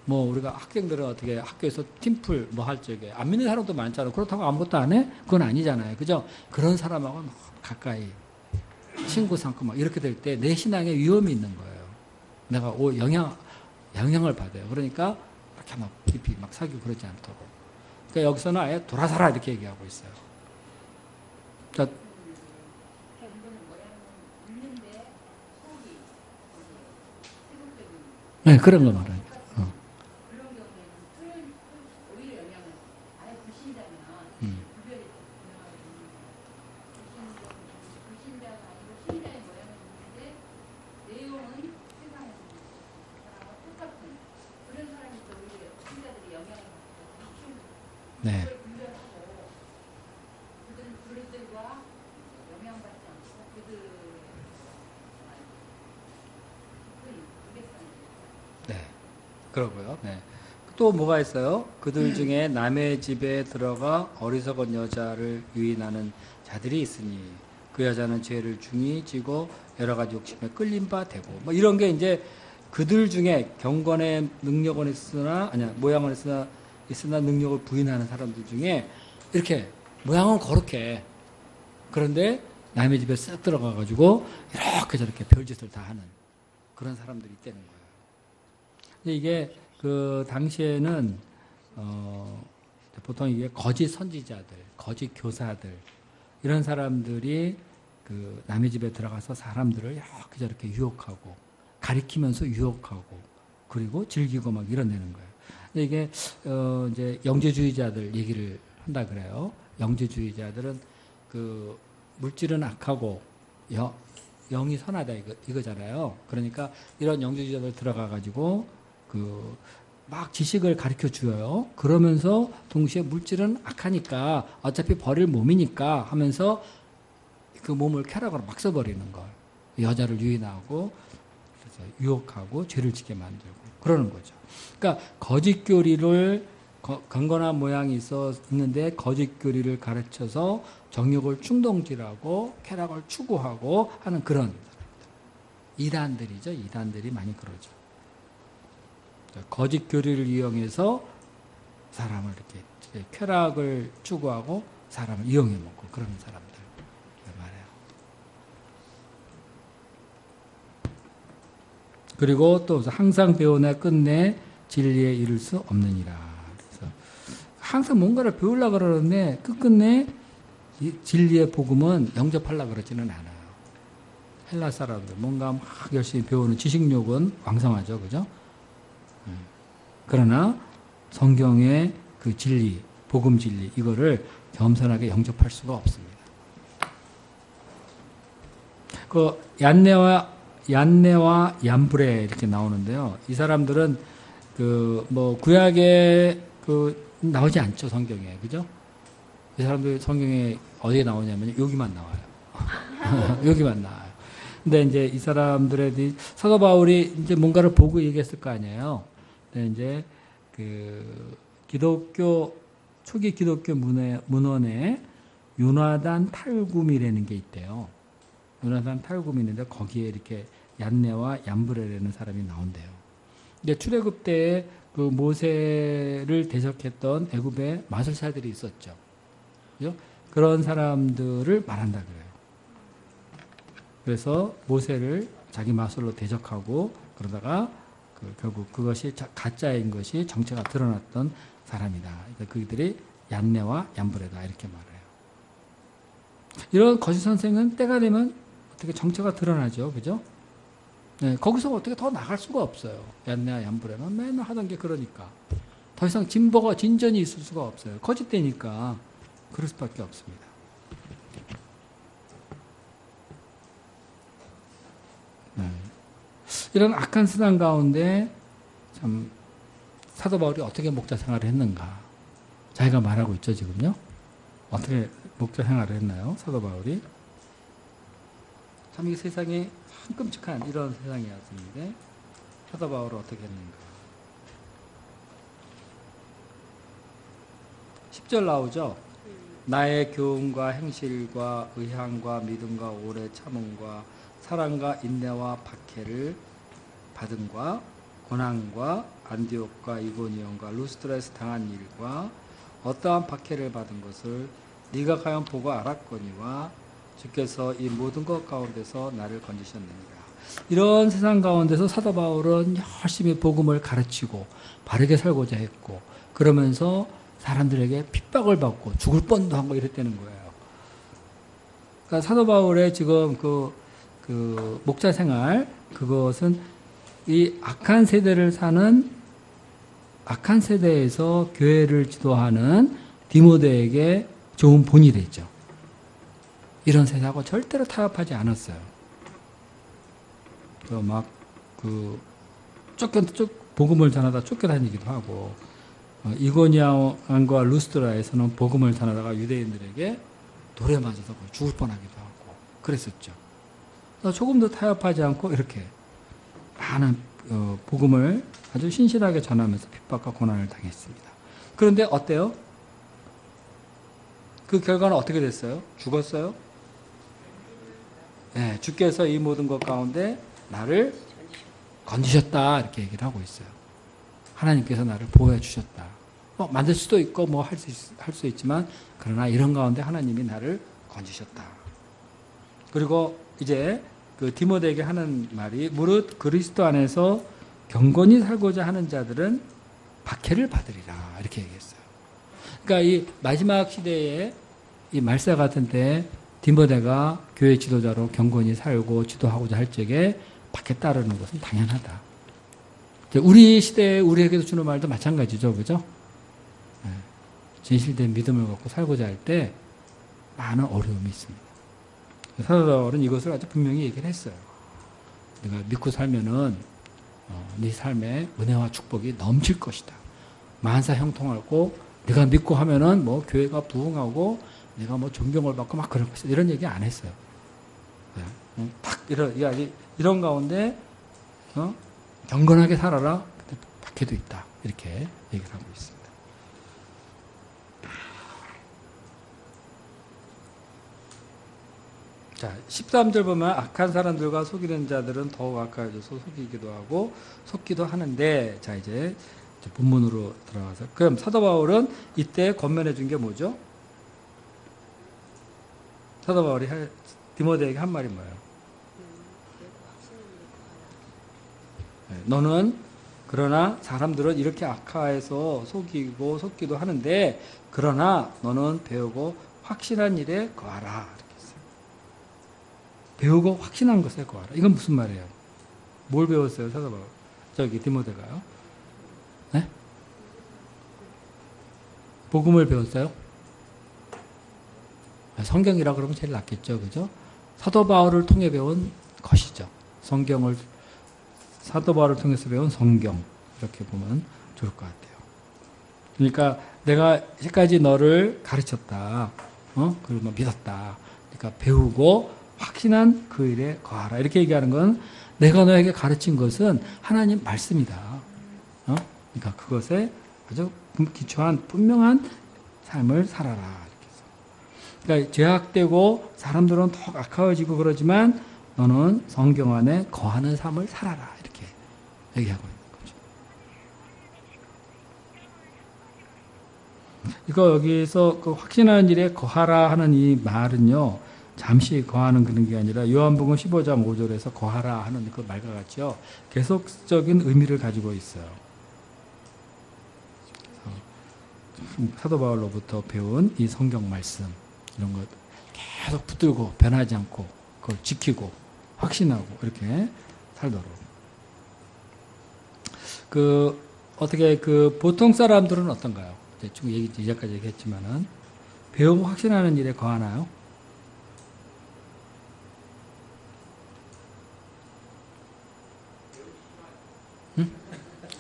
뭐 우리가 학생들은 어떻게 학교에서 팀플 뭐 할 적에 안 믿는 사람도 많잖아요. 그렇다고 아무것도 안 해? 그건 아니잖아요. 그죠? 그런 사람하고 가까이 친구 삼고 막 이렇게 될 때 내 신앙에 위험이 있는 거예요. 내가 영향을 받아요. 그러니까 이렇게 막 깊이 막 사귀고 그러지 않도록. 그러니까 여기서는 아예 돌아서라 이렇게 얘기하고 있어요. 그러니까 네, 그런 거 말아요. 네. 네. 그러고요. 네. 또 뭐가 있어요? 그들 중에 남의 집에 들어가 어리석은 여자를 유인하는 자들이 있으니 그 여자는 죄를 중히 지고 여러 가지 욕심에 끌린 바 되고 뭐 이런 게 이제 그들 중에 경건의 능력은 모양은 있으나 능력을 부인하는 사람들 중에 이렇게 모양은 거룩해. 그런데 남의 집에 쓱 들어가가지고 이렇게 저렇게 별짓을 다 하는 그런 사람들이 있다는 거예요. 근데 이게 그 당시에는 보통 이게 거짓 선지자들, 거짓 교사들 이런 사람들이 그 남의 집에 들어가서 사람들을 이렇게 저렇게 유혹하고 가리키면서 유혹하고 그리고 즐기고 막 이런 거예요. 이게 이제 영재주의자들 얘기를 한다 그래요. 영재주의자들은 그 물질은 악하고 영이 선하다 이거잖아요. 그러니까 이런 영재주의자들 들어가 가지고 그 막 지식을 가르쳐 줘요. 그러면서 동시에 물질은 악하니까 어차피 버릴 몸이니까 하면서 그 몸을 쾌락으로 막 써버리는 거. 여자를 유인하고 그래서 유혹하고 죄를 지게 만들고 그러는 거죠. 그러니까 거짓 교리를 경건한 모양이 있는데 거짓 교리를 가르쳐서 정욕을 충동질하고 쾌락을 추구하고 하는 그런 이단들이죠. 이단들이 많이 그러죠. 거짓 교리를 이용해서 사람을 이렇게 쾌락을 추구하고 사람을 이용해 먹고 그런 사람들 말이에요. 그리고 또 항상 배우나 끝내 진리에 이를 수 없느니라. 그래서 항상 뭔가를 배우려고 그러는데 끝끝내 진리의 복음은 영접하려고 그러지는 않아요. 헬라 사람들 뭔가 막 열심히 배우는 지식욕은 왕성하죠. 그죠? 그러나 성경의 그 진리, 복음 진리 이거를 겸손하게 영접할 수가 없습니다. 그 얀네와 얀브레 이렇게 나오는데요. 이 사람들은 그 뭐 구약에 그 나오지 않죠. 성경에. 그죠? 이 사람들 성경에 어디에 나오냐면 여기만 나와요. 여기만 나와요. 근데 이제 이 사람들의 사도 바울이 이제 뭔가를 보고 얘기했을 거 아니에요. 근데 이제 그 초기 기독교 문헌에 요나단 탈구미라는 게 있대요. 요나단 탈구미 있는데 거기에 이렇게 얀네와 얀브레라는 사람이 나온대요. 근데 출애굽 때에 그 모세를 대적했던 애굽의 마술사들이 있었죠. 그죠? 그런 사람들을 말한다 그래요. 그래서 모세를 자기 마술로 대적하고 그러다가 결국 그것이 가짜인 것이 정체가 드러났던 사람이다. 그러니까 그들이 얀네와 얀브레다 이렇게 말해요. 이런 거짓 선생은 때가 되면 어떻게 정체가 드러나죠, 그죠? 네, 거기서 어떻게 더 나갈 수가 없어요. 얀네와 얀브레는 맨날 하던 게 그러니까 더 이상 진전이 있을 수가 없어요. 거짓되니까 그럴 수밖에 없습니다. 이런 악한 세상 가운데 참 사도 바울이 어떻게 목자 생활을 했는가. 자기가 말하고 있죠, 지금요. 어떻게 목자 생활을 했나요? 사도 바울이. 참 이 세상이 참 끔찍한 이런 세상이었는데 사도 바울은 어떻게 했는가. 10절 나오죠. 나의 교훈과 행실과 의향과 믿음과 오래 참음과 사랑과 인내와 박해를 받음과 고난과 안디옥과 이고니온과 루스드라에서 당한 일과 어떠한 박해를 받은 것을 네가 과연 보고 알았거니와 주께서 이 모든 것 가운데서 나를 건지셨느니라. 이런 세상 가운데서 사도 바울은 열심히 복음을 가르치고 바르게 살고자 했고 그러면서 사람들에게 핍박을 받고 죽을 뻔도 하고 이랬다는 거예요. 그러니까 사도 바울의 지금 그 목자 생활, 그것은 이 악한 세대를 사는 악한 세대에서 교회를 지도하는 디모데에게 좋은 본이 됐죠. 이런 세상하고 절대로 타협하지 않았어요. 복음을 전하다 쫓겨다니기도 하고, 이고니온과 루스드라에서는 복음을 전하다가 유대인들에게 돌에 맞아서 죽을 뻔하기도 하고 그랬었죠. 조금 더 타협하지 않고 이렇게 많은 복음을 아주 신실하게 전하면서 핍박과 고난을 당했습니다. 그런데 어때요? 그 결과는 어떻게 됐어요? 죽었어요? 네, 주께서 이 모든 것 가운데 나를 건지셨다 이렇게 얘기를 하고 있어요. 하나님께서 나를 보호해 주셨다. 만들 수도 있고 할 수 있지만 그러나 이런 가운데 하나님이 나를 건지셨다. 그리고 이제 그 디모데에게 하는 말이 무릇 그리스도 안에서 경건히 살고자 하는 자들은 박해를 받으리라 이렇게 얘기했어요. 그러니까 이 마지막 시대에 이 말세 같은 때 디모데가 교회 지도자로 경건히 살고 지도하고자 할 적에 박해 따르는 것은 당연하다. 우리 시대에 우리에게도 주는 말도 마찬가지죠, 그죠? 진실된 믿음을 갖고 살고자 할 때 많은 어려움이 있습니다. 사도 바울은 이것을 아주 분명히 얘기를 했어요. 네가 믿고 살면은 네 삶에 은혜와 축복이 넘칠 것이다. 만사 형통하고 네가 믿고 하면은 교회가 부흥하고 네가 존경을 받고 막 그럴 것이다. 이런 얘기 안 했어요. 딱 이런 가운데 경건하게 살아라. 근데 박해도 있다. 이렇게 얘기를 하고 있습니다. 자, 13절 보면 악한 사람들과 속이는 자들은 더욱 악하여져서 속이기도 하고 속기도 하는데, 자 이제 본문으로 들어가서 그럼 사도 바울은 이때 권면해 준 게 뭐죠? 사도 바울이 디모데에게 한 말이 뭐예요? 너는 그러나 사람들은 이렇게 악화해서 속이고 속기도 하는데 그러나 너는 배우고 확실한 일에 거하라. 이렇게 했어요. 배우고 확신한 것에 거하라. 이건 무슨 말이에요? 뭘 배웠어요, 사도 바울? 저기 디모데가요? 네? 복음을 배웠어요? 성경이라 그러면 제일 낫겠죠, 그죠? 사도 바울을 통해 배운 것이죠. 성경을 사도 바울을 통해서 배운 성경 이렇게 보면 좋을 것 같아요. 그러니까 내가 이제까지 너를 가르쳤다, 그리고 믿었다. 그러니까 배우고 확신한 그 일에 거하라. 이렇게 얘기하는 건 내가 너에게 가르친 것은 하나님 말씀이다. 그러니까 그것에 아주 기초한 분명한 삶을 살아라. 이렇게 해서. 그러니까 죄악되고 사람들은 더 악화워지고 그러지만 너는 성경 안에 거하는 삶을 살아라. 이렇게 얘기하고 있는 거죠. 이거 여기서 그 확신하는 일에 거하라 하는 이 말은요, 잠시 거하는 그런 게 아니라 요한복음 15장 5절에서 거하라 하는 그 말과 같죠. 계속적인 의미를 가지고 있어요. 사도 바울로부터 배운 이 성경 말씀 이런 것 계속 붙들고 변하지 않고 그걸 지키고 확신하고 이렇게 살도록. 어떻게 보통 사람들은 어떤가요? 대충 이제까지 얘기했지만은 배우고 확신하는 일에 거하나요?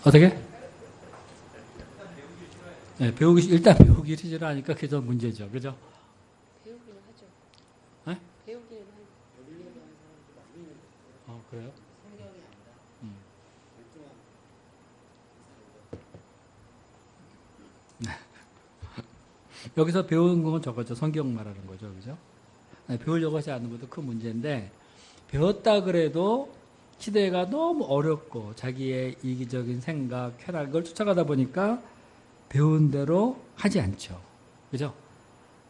어떻게? 네, 일단 배우기 싫어하니까 그게 더 문제죠. 그죠? 배우기는 하죠. 네? 배우기는 하죠. 그래요? 여기서 배우는 건 저거죠. 성경 말하는 거죠. 그죠? 아니, 배우려고 하지 않는 것도 큰 문제인데, 배웠다 그래도 시대가 너무 어렵고, 자기의 이기적인 생각, 쾌락을 쫓아가다 보니까 배운 대로 하지 않죠. 그죠?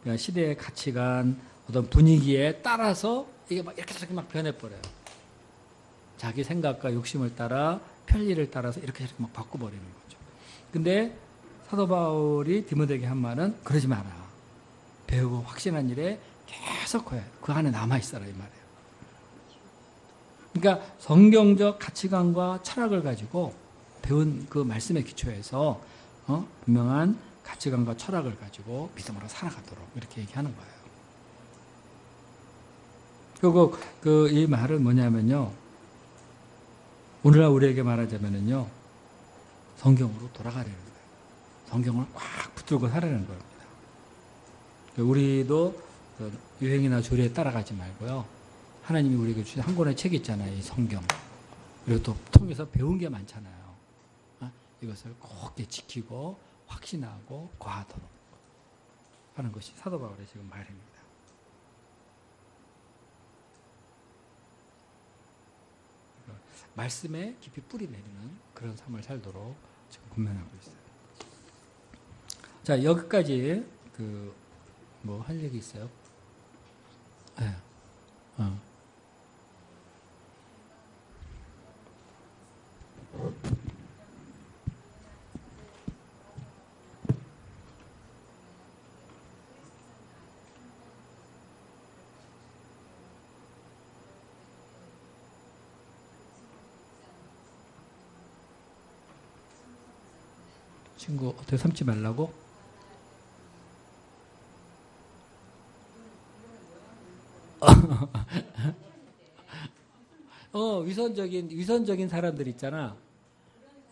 그러니까 시대의 가치관, 어떤 분위기에 따라서 이게 막 이렇게 저렇게 막 변해버려요. 자기 생각과 욕심을 따라, 편리를 따라서 이렇게 저렇게 막 바꿔버리는 거죠. 근데 사도 바울이 디모데에게 한 말은 그러지 마라. 배우고 확신한 일에 계속 그 안에 남아있어라 이 말이에요. 그러니까 성경적 가치관과 철학을 가지고 배운 그 말씀의 기초에서 분명한 가치관과 철학을 가지고 믿음으로 살아가도록 이렇게 얘기하는 거예요. 그리고 이 말은 뭐냐면요. 오늘날 우리에게 말하자면요. 성경으로 돌아가려는 거예요. 성경을 꽉 붙들고 살아내는 겁니다. 우리도 유행이나 조례에 따라가지 말고요. 하나님이 우리에게 주신 한 권의 책이 있잖아요. 이 성경. 그리고 또 통해서 배운 게 많잖아요. 이것을 꼭 지키고 확신하고 과하도록 하는 것이 사도 바울의 지금 말입니다. 말씀에 깊이 뿌리 내리는 그런 삶을 살도록 지금 권면하고 있어요. 자, 여기까지 뭐 할 얘기 있어요? 네. 친구 어떻게 삼지 말라고? 위선적인 사람들 있잖아.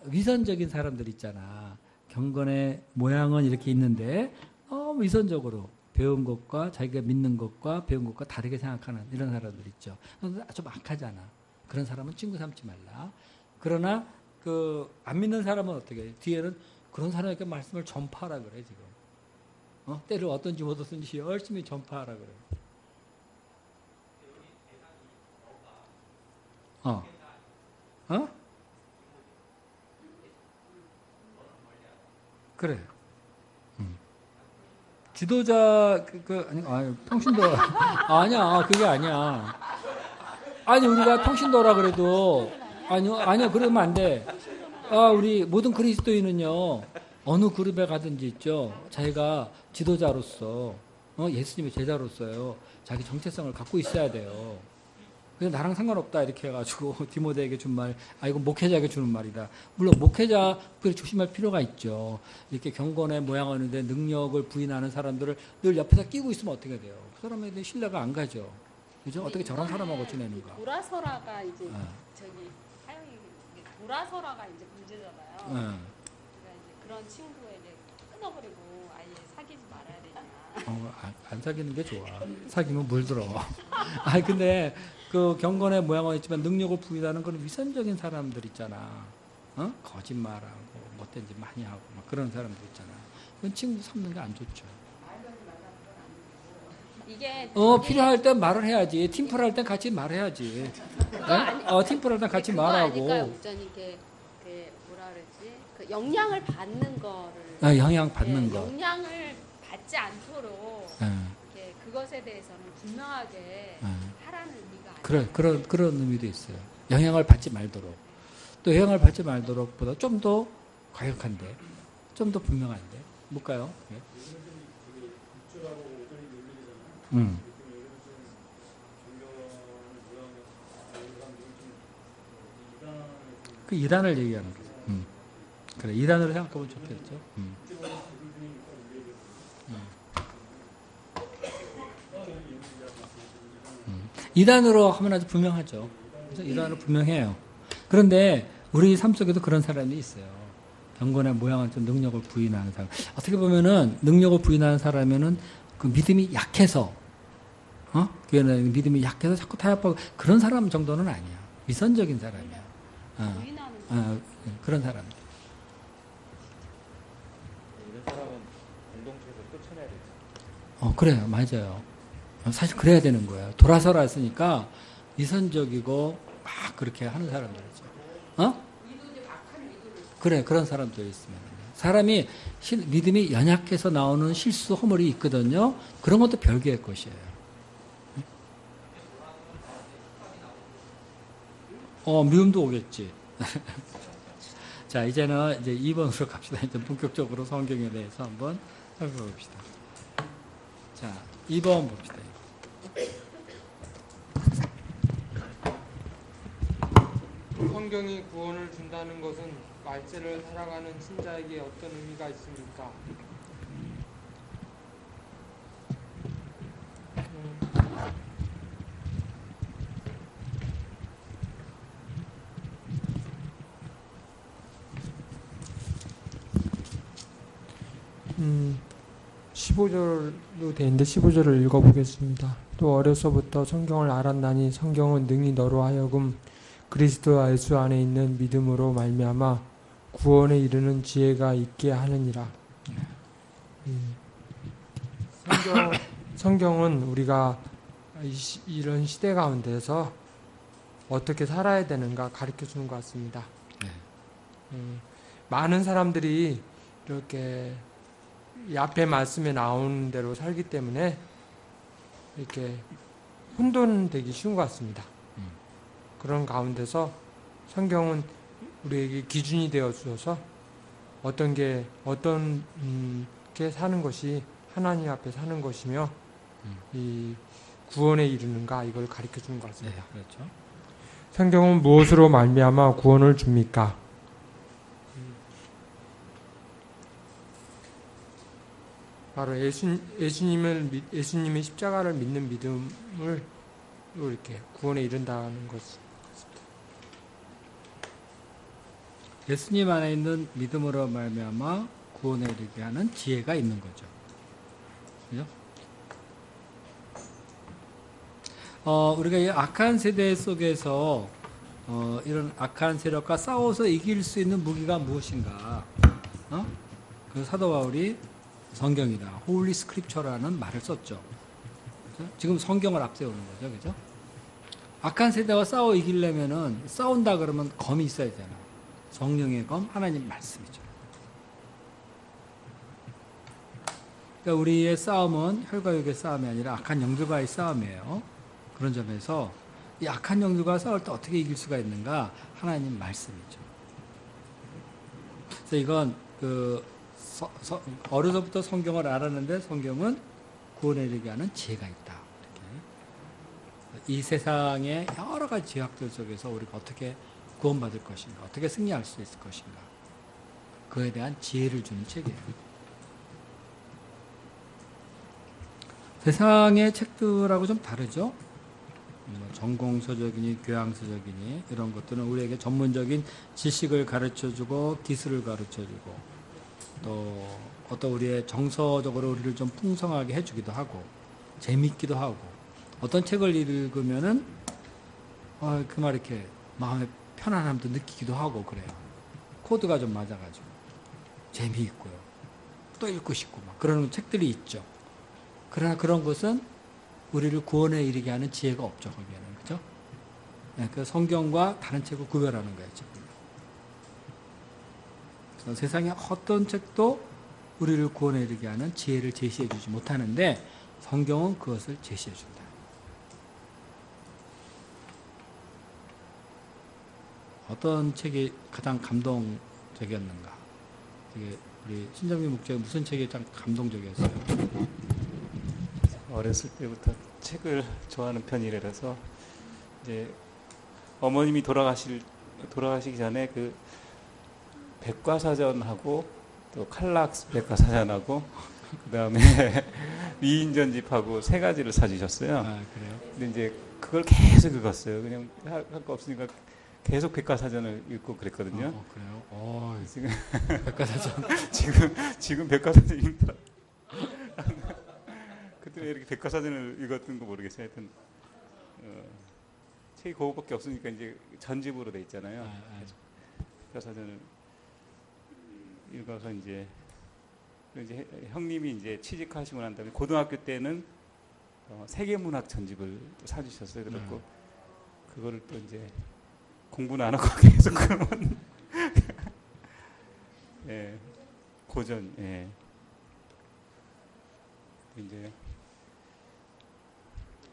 위선적인 사람들 있잖아. 경건의 모양은 이렇게 있는데 너무 위선적으로 배운 것과 자기가 믿는 것과 배운 것과 다르게 생각하는 이런 사람들 있죠. 좀 악하잖아. 그런 사람은 친구 삼지 말라. 그러나 안 믿는 사람은 어떻게 해? 뒤에는 그런 사람에게 말씀을 전파하라 그래 지금. 때를 어떤지 못 얻든지 열심히 전파하라 그래. 그래. 지도자 아니 평신도 아니야 그게 아니야. 아니 우리가 평신도라 그래도 아니요 그러면 안 돼. 우리 모든 그리스도인은요 어느 그룹에 가든지 있죠. 자기가 지도자로서 예수님의 제자로서요 자기 정체성을 갖고 있어야 돼요. 그래서 나랑 상관없다 이렇게 해가지고 디모데에게 준 말, 이건 목회자에게 주는 말이다. 물론 목회자들이 조심할 필요가 있죠. 이렇게 경건의 모양을 하는데 능력을 부인하는 사람들을 늘 옆에서 끼고 있으면 어떻게 돼요? 그 사람에 대한 신뢰가 안 가죠. 그죠? 어떻게 저런 사람하고 지내는가? 돌아서라가 이제 하영이 돌아서라가 이제 문제잖아요. 그러니까 이제 그런 친구에게 끊어버리고 아예 사귀지 말아야 되냐. 안 사귀는 게 좋아. 사귀면 물들어. 근데 그 경건의 모양은 있지만 능력을 부인하는 그런 위선적인 사람들 있잖아. 거짓말하고 못된 짓 많이 하고 막 그런 사람들 있잖아. 그건 친구 삼는 게 안 좋죠. 이게 필요할 땐 말을 해야지. 팀플 할 땐 같이 말해야지. 팀플 할 땐 같이 말하고. 우선 이게 뭐라 그러지? 영향을 받는 거를. 영향 받는 거. 영향을 받지 않도록 그것에 대해서는 분명하게 하라는 의미가 아니에요. 그런 의미도 있어요. 영향을 받지 말도록. 또 영향을 받지 말도록보다 좀 더 과격한데, 좀 더 분명한데, 뭘까요? 그 이단을 얘기하는 거죠. 그래, 이단으로 생각하면 좋겠죠. 이단으로 하면 아주 분명하죠. 그래서 이단으로 분명해요. 그런데 우리 삶 속에도 그런 사람이 있어요. 경건의 모양은 좀 능력을 부인하는 사람. 어떻게 보면은 능력을 부인하는 사람이면은 그 믿음이 약해서, 교회는 믿음이 약해서 자꾸 타협하고 그런 사람 정도는 아니야. 위선적인 사람이야. 부인하는 그런 사람. 이런 사람은 공동체에서 쫓아내야 되죠. 그래요. 맞아요. 사실 그래야 되는 거예요. 돌아서라 했으니까 위선적이고 막 그렇게 하는 사람들이죠. 그래, 그런 사람도 있으면. 사람이 믿음이 연약해서 나오는 실수, 허물이 있거든요. 그런 것도 별개의 것이에요. 미움도 오겠지. 자, 이제는 이제 2번으로 갑시다. 이제 본격적으로 성경에 대해서 한번 살펴봅시다. 자, 2번 봅시다. 성경이 구원을 준다는 것은 말세를 살아가는 신자에게 어떤 의미가 있습니까? 음, 15절로 되는데 15절을 읽어보겠습니다. 또 어려서부터 성경을 알았나니 성경은 능히 너로 하여금 그리스도 예수 안에 있는 믿음으로 말미암아 구원에 이르는 지혜가 있게 하느니라. 성경은 우리가 이런 시대 가운데서 어떻게 살아야 되는가 가르쳐 주는 것 같습니다. 많은 사람들이 이렇게 이 앞에 말씀에 나오는 대로 살기 때문에 이렇게 혼돈되기 쉬운 것 같습니다. 그런 가운데서 성경은 우리에게 기준이 되어 주셔서 어떻게 사는 것이 하나님 앞에 사는 것이며 이 구원에 이르는가 이걸 가르쳐 주는 것 같습니다. 네, 그렇죠. 성경은 무엇으로 말미암아 구원을 줍니까? 바로 예수님의 십자가를 믿는 믿음을 이렇게 구원에 이른다는 것입니다. 예수님 안에 있는 믿음으로 말미암아 구원에 이르게 하는 지혜가 있는 거죠. 그죠? 우리가 이 악한 세대 속에서 이런 악한 세력과 싸워서 이길 수 있는 무기가 무엇인가? 그 사도 바울이 성경이다, 홀리 스크립처라는 말을 썼죠. 그죠? 지금 성경을 앞세우는 거죠, 그죠? 악한 세대와 싸워 이기려면은 싸운다 그러면 검이 있어야 되잖아. 성령의 검, 하나님 말씀이죠. 그러니까 우리의 싸움은 혈과 육의 싸움이 아니라 악한 영들과의 싸움이에요. 그런 점에서 이 악한 영들과 싸울 때 어떻게 이길 수가 있는가? 하나님 말씀이죠. 그래서 이건 어려서부터 성경을 알았는데 성경은 구원에 이르게 하는 지혜가 있다. 이렇게. 이 세상의 여러 가지 죄악들 속에서 우리가 어떻게 구원받을 것인가, 어떻게 승리할 수 있을 것인가, 그에 대한 지혜를 주는 책이에요. 세상의 책들하고 좀 다르죠. 전공서적이니 교양서적이니 이런 것들은 우리에게 전문적인 지식을 가르쳐주고 기술을 가르쳐주고 또 어떤 우리의 정서적으로 우리를 좀 풍성하게 해주기도 하고 재밌기도 하고 어떤 책을 읽으면은 그 말 이렇게 마음에 편안함도 느끼기도 하고 그래요. 코드가 좀 맞아가지고 재미있고요. 또 읽고 싶고 막 그런 책들이 있죠. 그러나 그런 것은 우리를 구원에 이르게 하는 지혜가 없죠. 거기에는. 그죠? 네, 그 성경과 다른 책을 구별하는 거예요. 그래서 세상의 어떤 책도 우리를 구원에 이르게 하는 지혜를 제시해 주지 못하는데 성경은 그것을 제시해 준다. 어떤 책이 가장 감동적이었는가? 우리 신정민 목사님 무슨 책이 가장 감동적이었어요? 어렸을 때부터 책을 좋아하는 편이라서 이제 어머님이 돌아가시기 전에 그 백과사전하고 또 칼락스 백과사전하고 그다음에 위인전집하고 세 가지를 사주셨어요. 아, 그래요? 근데 이제 그걸 계속 읽었어요. 그냥 할 거 없으니까 계속 백과사전을 읽고 그랬거든요. 그래요? 지금 백과사전. 지금 백과사전 읽더라. 그때 왜 이렇게 백과사전을 읽었던 거 모르겠어요. 하여튼 책이 그거밖에 없으니까 이제 전집으로 돼 있잖아요. 백과사전을 읽어서 이제 형님이 이제 취직하시고 난 다음에 고등학교 때는 세계문학 전집을 사주셨어요. 그래갖고 그거를 또 이제 공부는 안 하고 계속 그러면 예, 고전, 예. 이제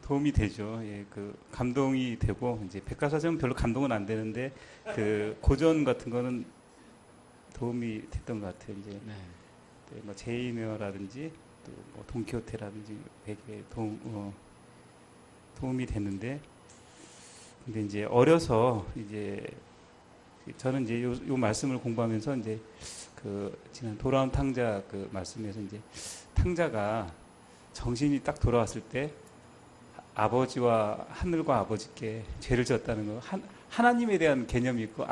도움이 되죠. 예, 그 감동이 되고 이제 백과사전은 별로 감동은 안 되는데 그 고전 같은 거는 도움이 됐던 것 같아요. 이제 뭐 제이메어라든지 또 뭐 돈키호테라든지 되게 도움이 됐는데 근데 이제 어려서 이제 저는 이제 요 말씀을 공부하면서 이제 그 지난 돌아온 탕자 그 말씀에서 이제 탕자가 정신이 딱 돌아왔을 때 아버지와 하늘과 아버지께 죄를 졌다는 거 하나님에 대한 개념이 있고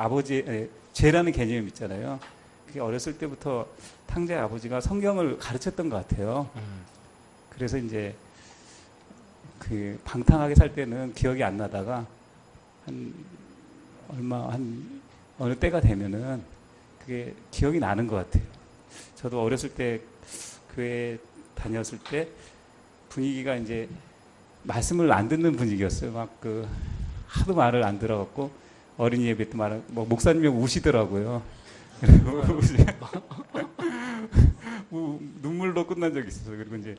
죄라는 개념이 있잖아요. 그게 어렸을 때부터 탕자의 아버지가 성경을 가르쳤던 것 같아요. 그래서 이제 그 방탕하게 살 때는 기억이 안 나다가 한 어느 때가 되면은 그게 기억이 나는 것 같아요. 저도 어렸을 때 교회 다녔을 때 분위기가 이제 말씀을 안 듣는 분위기였어요. 막 그 하도 말을 안 들어갖고 어린이 예배 때 뭐 목사님이 우시더라고요. 눈물로 끝난 적이 있었어요. 그리고 이제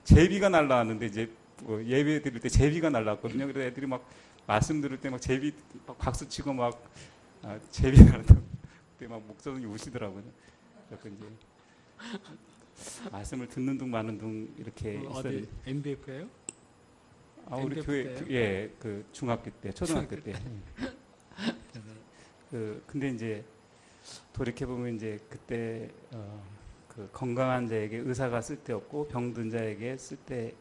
제비가 날라왔는데 이제 뭐 예배 드릴 때 제비가 날라왔거든요. 그래서 애들이 막 말씀 들을 때 막 제비 막 박수 치고 막 제비 날라왔다고 그때 막 목사님이 우시더라고요. 그래서 이제 말씀을 듣는 둥 마는 둥 이렇게 어디 MBF예요? 우리 교회 예, 그 중학교 때, 초등학교 때. 근데 이제 돌이켜 보면 이제 그때 그 건강한 자에게 의사가 쓸데없고 병든 자에게 쓸데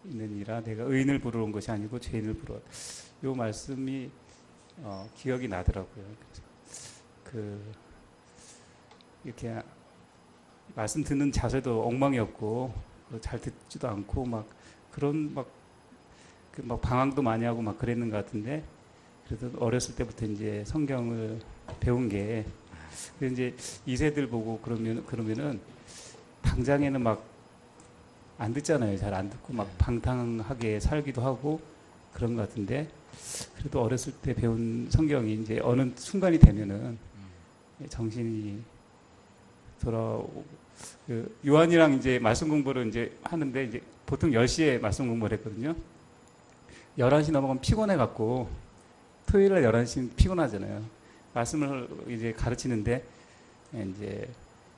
있느니라 내가 의인을 부르러 온 것이 아니고 죄인을 부르러. 요 말씀이 기억이 나더라고요. 그래서 이렇게 말씀 듣는 자세도 엉망이었고 잘 듣지도 않고 막 그런 막 방황도 많이 하고 막 그랬는 것 같은데 그래도 어렸을 때부터 이제 성경을 배운 게 이제 2세들 보고 그러면은 당장에는 막 안 듣잖아요. 잘 안 듣고 막 방탕하게 살기도 하고 그런 것 같은데 그래도 어렸을 때 배운 성경이 이제 어느 순간이 되면은 정신이 돌아오고 요한이랑 이제 말씀 공부를 이제 하는데 이제 보통 10시에 말씀 공부를 했거든요. 11시 넘어가면 피곤해 갖고 토요일 날 11시는 피곤하잖아요. 말씀을 이제 가르치는데 이제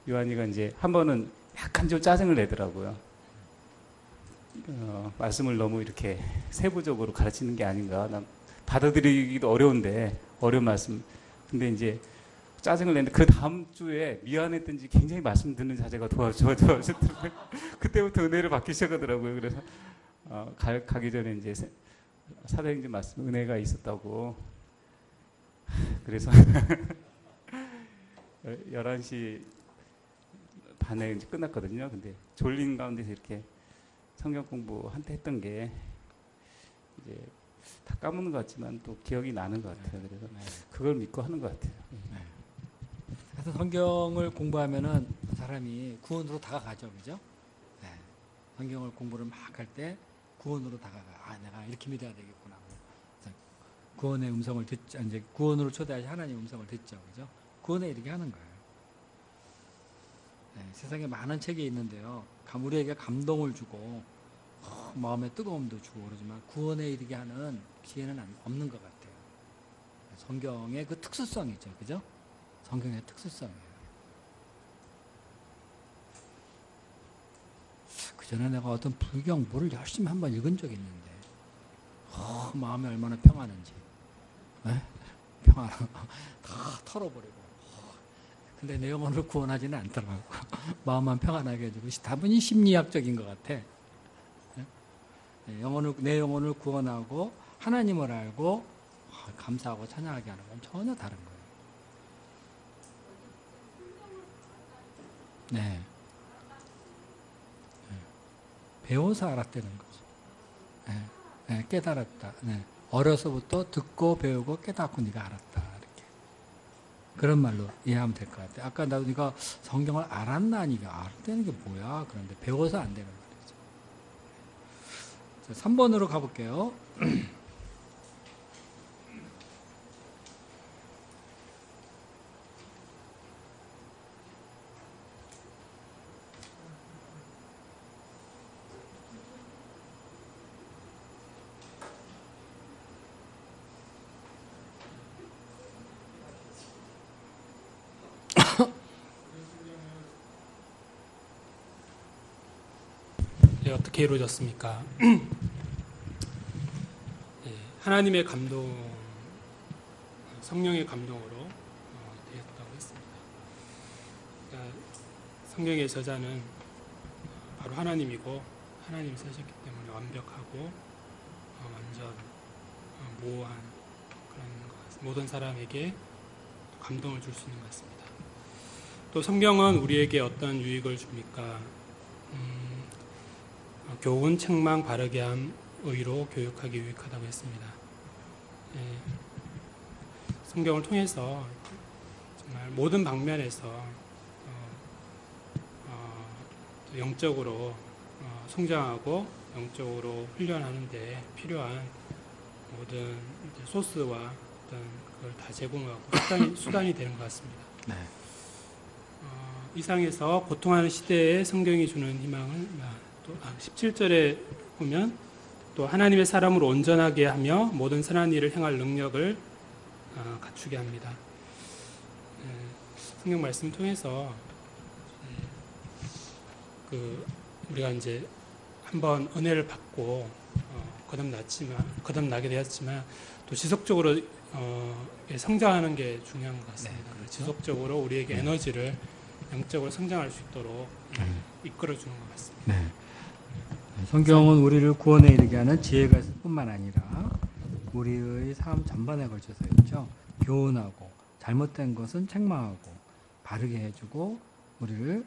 요한이가 이제 한 번은 약간 좀 짜증을 내더라고요. 말씀을 너무 이렇게 세부적으로 가르치는 게 아닌가. 난 받아들이기도 어려운데 어려운 말씀. 근데 이제 짜증을 냈는데 그 다음 주에 미안했던지 굉장히 말씀 듣는 자세가 좋아졌더라고요. 그때부터 은혜를 받기 시작하더라고요. 그래서 가기 전에 이제 사도행전 말씀 은혜가 있었다고. 그래서 11시 반에 이제 끝났거든요. 근데 졸린 가운데서 이렇게 성경 공부 한때 했던 게 이제 다 까먹는 것 같지만 또 기억이 나는 것 같아요. 그래서 그걸 믿고 하는 것 같아요. 그래서 성경을 공부하면은 사람이 구원으로 다가가죠, 그죠? 네. 성경을 공부를 막 할 때 구원으로 다가가. 내가 이렇게 믿어야 되겠구나. 구원의 음성을 듣죠. 이제 구원으로 초대하신 하나님의 음성을 듣죠, 그죠? 구원에 이르게 하는 거예요. 네, 세상에 많은 책이 있는데요. 우리에게 감동을 주고 마음의 뜨거움도 주고 그러지만 구원에 이르게 하는 기회는 없는 것 같아요. 성경의 그 특수성이죠, 그죠? 성경의 특수성이에요. 그 전에 내가 어떤 불경부를 열심히 한번 읽은 적이 있는데 마음이 얼마나 평안한지. 네? 평안하고 다 털어버리고. 근데 내 영혼을 구원하지는 않더라고. 마음만 평안하게 해주고 다분히 심리학적인 것 같아. 네? 내 영혼을 구원하고 하나님을 알고 감사하고 찬양하게 하는 건 전혀 다른 거예요. 네. 배워서 알았다는 거죠. 네. 네. 깨달았다. 네. 어려서부터 듣고 배우고 깨닫고 네가 알았다. 이렇게. 그런 말로 이해하면 될 것 같아요. 아까 네가 성경을 알았나? 네가 알았다는 게 뭐야? 그런데 배워서 안 되는 말이죠. 자, 3번으로 가볼게요. 어떻게 이루어졌습니까? 하나님의 감동, 성령의 감동으로 되었다고 했습니다. 그러니까 성경의 저자는 바로 하나님이고 하나님이 쓰셨기 때문에 완벽하고 완전 모호한 그런 것, 모든 사람에게 감동을 줄 수 있는 것 같습니다. 또 성경은 우리에게 어떤 유익을 줍니까? 교훈, 책망, 바르게 함, 의로 교육하기 유익하다고 했습니다. 성경을 통해서 정말 모든 방면에서 영적으로 성장하고 영적으로 훈련하는 데 필요한 모든 소스와 어떤 그걸 다 제공하고 수단이 되는 것 같습니다. 네. 이 상에서 고통하는 시대에 성경이 주는 희망을 또 17절에 보면 또 하나님의 사람으로 온전하게 하며 모든 선한 일을 행할 능력을 갖추게 합니다. 성경 말씀 통해서 우리가 이제 한번 은혜를 받고 거듭나게 되었지만 또 지속적으로 성장하는 게 중요한 것 같습니다. 네, 그렇죠. 지속적으로 우리에게 에너지를 영적으로 성장할 수 있도록 이끌어주는 것 같습니다. 네. 성경은 우리를 구원에 이르게 하는 지혜가 있을 뿐만 아니라 우리의 삶 전반에 걸쳐서 있죠. 교훈하고 잘못된 것은 책망하고 바르게 해주고 우리를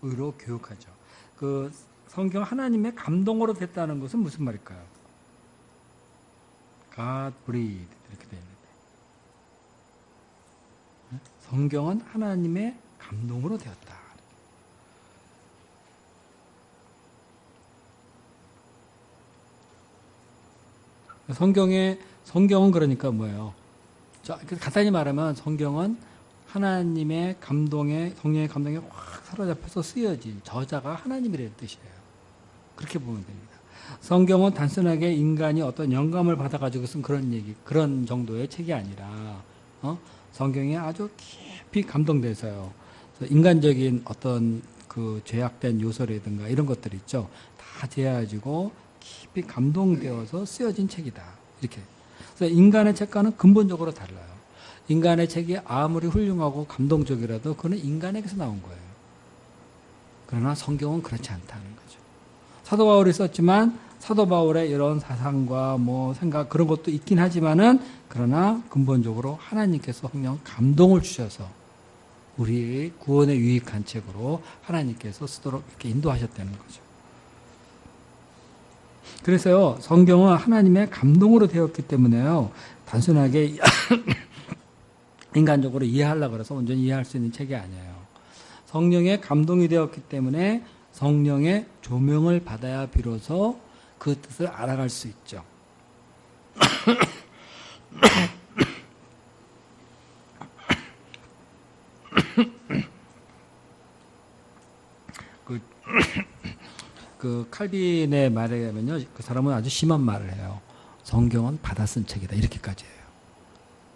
의로 교육하죠. 그 성경 하나님의 감동으로 됐다는 것은 무슨 말일까요? God breathed 이렇게 되어 있는데 성경은 하나님의 감동으로 되었다. 성경은 그러니까 뭐예요? 간단히 말하면 성경은 하나님의 감동에, 성령의 감동에 확 사로잡혀서 쓰여진 저자가 하나님이라는 뜻이에요. 그렇게 보면 됩니다. 성경은 단순하게 인간이 어떤 영감을 받아가지고 쓴 그런 정도의 책이 아니라, 성경에 아주 깊이 감동돼서요. 인간적인 어떤 그 죄악된 요소라든가 이런 것들 있죠. 다 제어가지고 깊이 감동되어서 쓰여진 책이다. 이렇게. 그래서 인간의 책과는 근본적으로 달라요. 인간의 책이 아무리 훌륭하고 감동적이라도 그거는 인간에게서 나온 거예요. 그러나 성경은 그렇지 않다는 거죠. 사도 바울이 썼지만 사도 바울의 이런 사상과 생각 그런 것도 있긴 하지만은 그러나 근본적으로 하나님께서 성령 감동을 주셔서 우리의 구원에 유익한 책으로 하나님께서 쓰도록 이렇게 인도하셨다는 거죠. 그래서요, 성경은 하나님의 감동으로 되었기 때문에요, 단순하게 인간적으로 이해하려고 그래서 온전히 이해할 수 있는 책이 아니에요. 성령의 감동이 되었기 때문에 성령의 조명을 받아야 비로소 그 뜻을 알아갈 수 있죠. 그 칼빈의 말에 의하면요, 그 사람은 아주 심한 말을 해요. 성경은 받아 쓴 책이다, 이렇게까지 해요.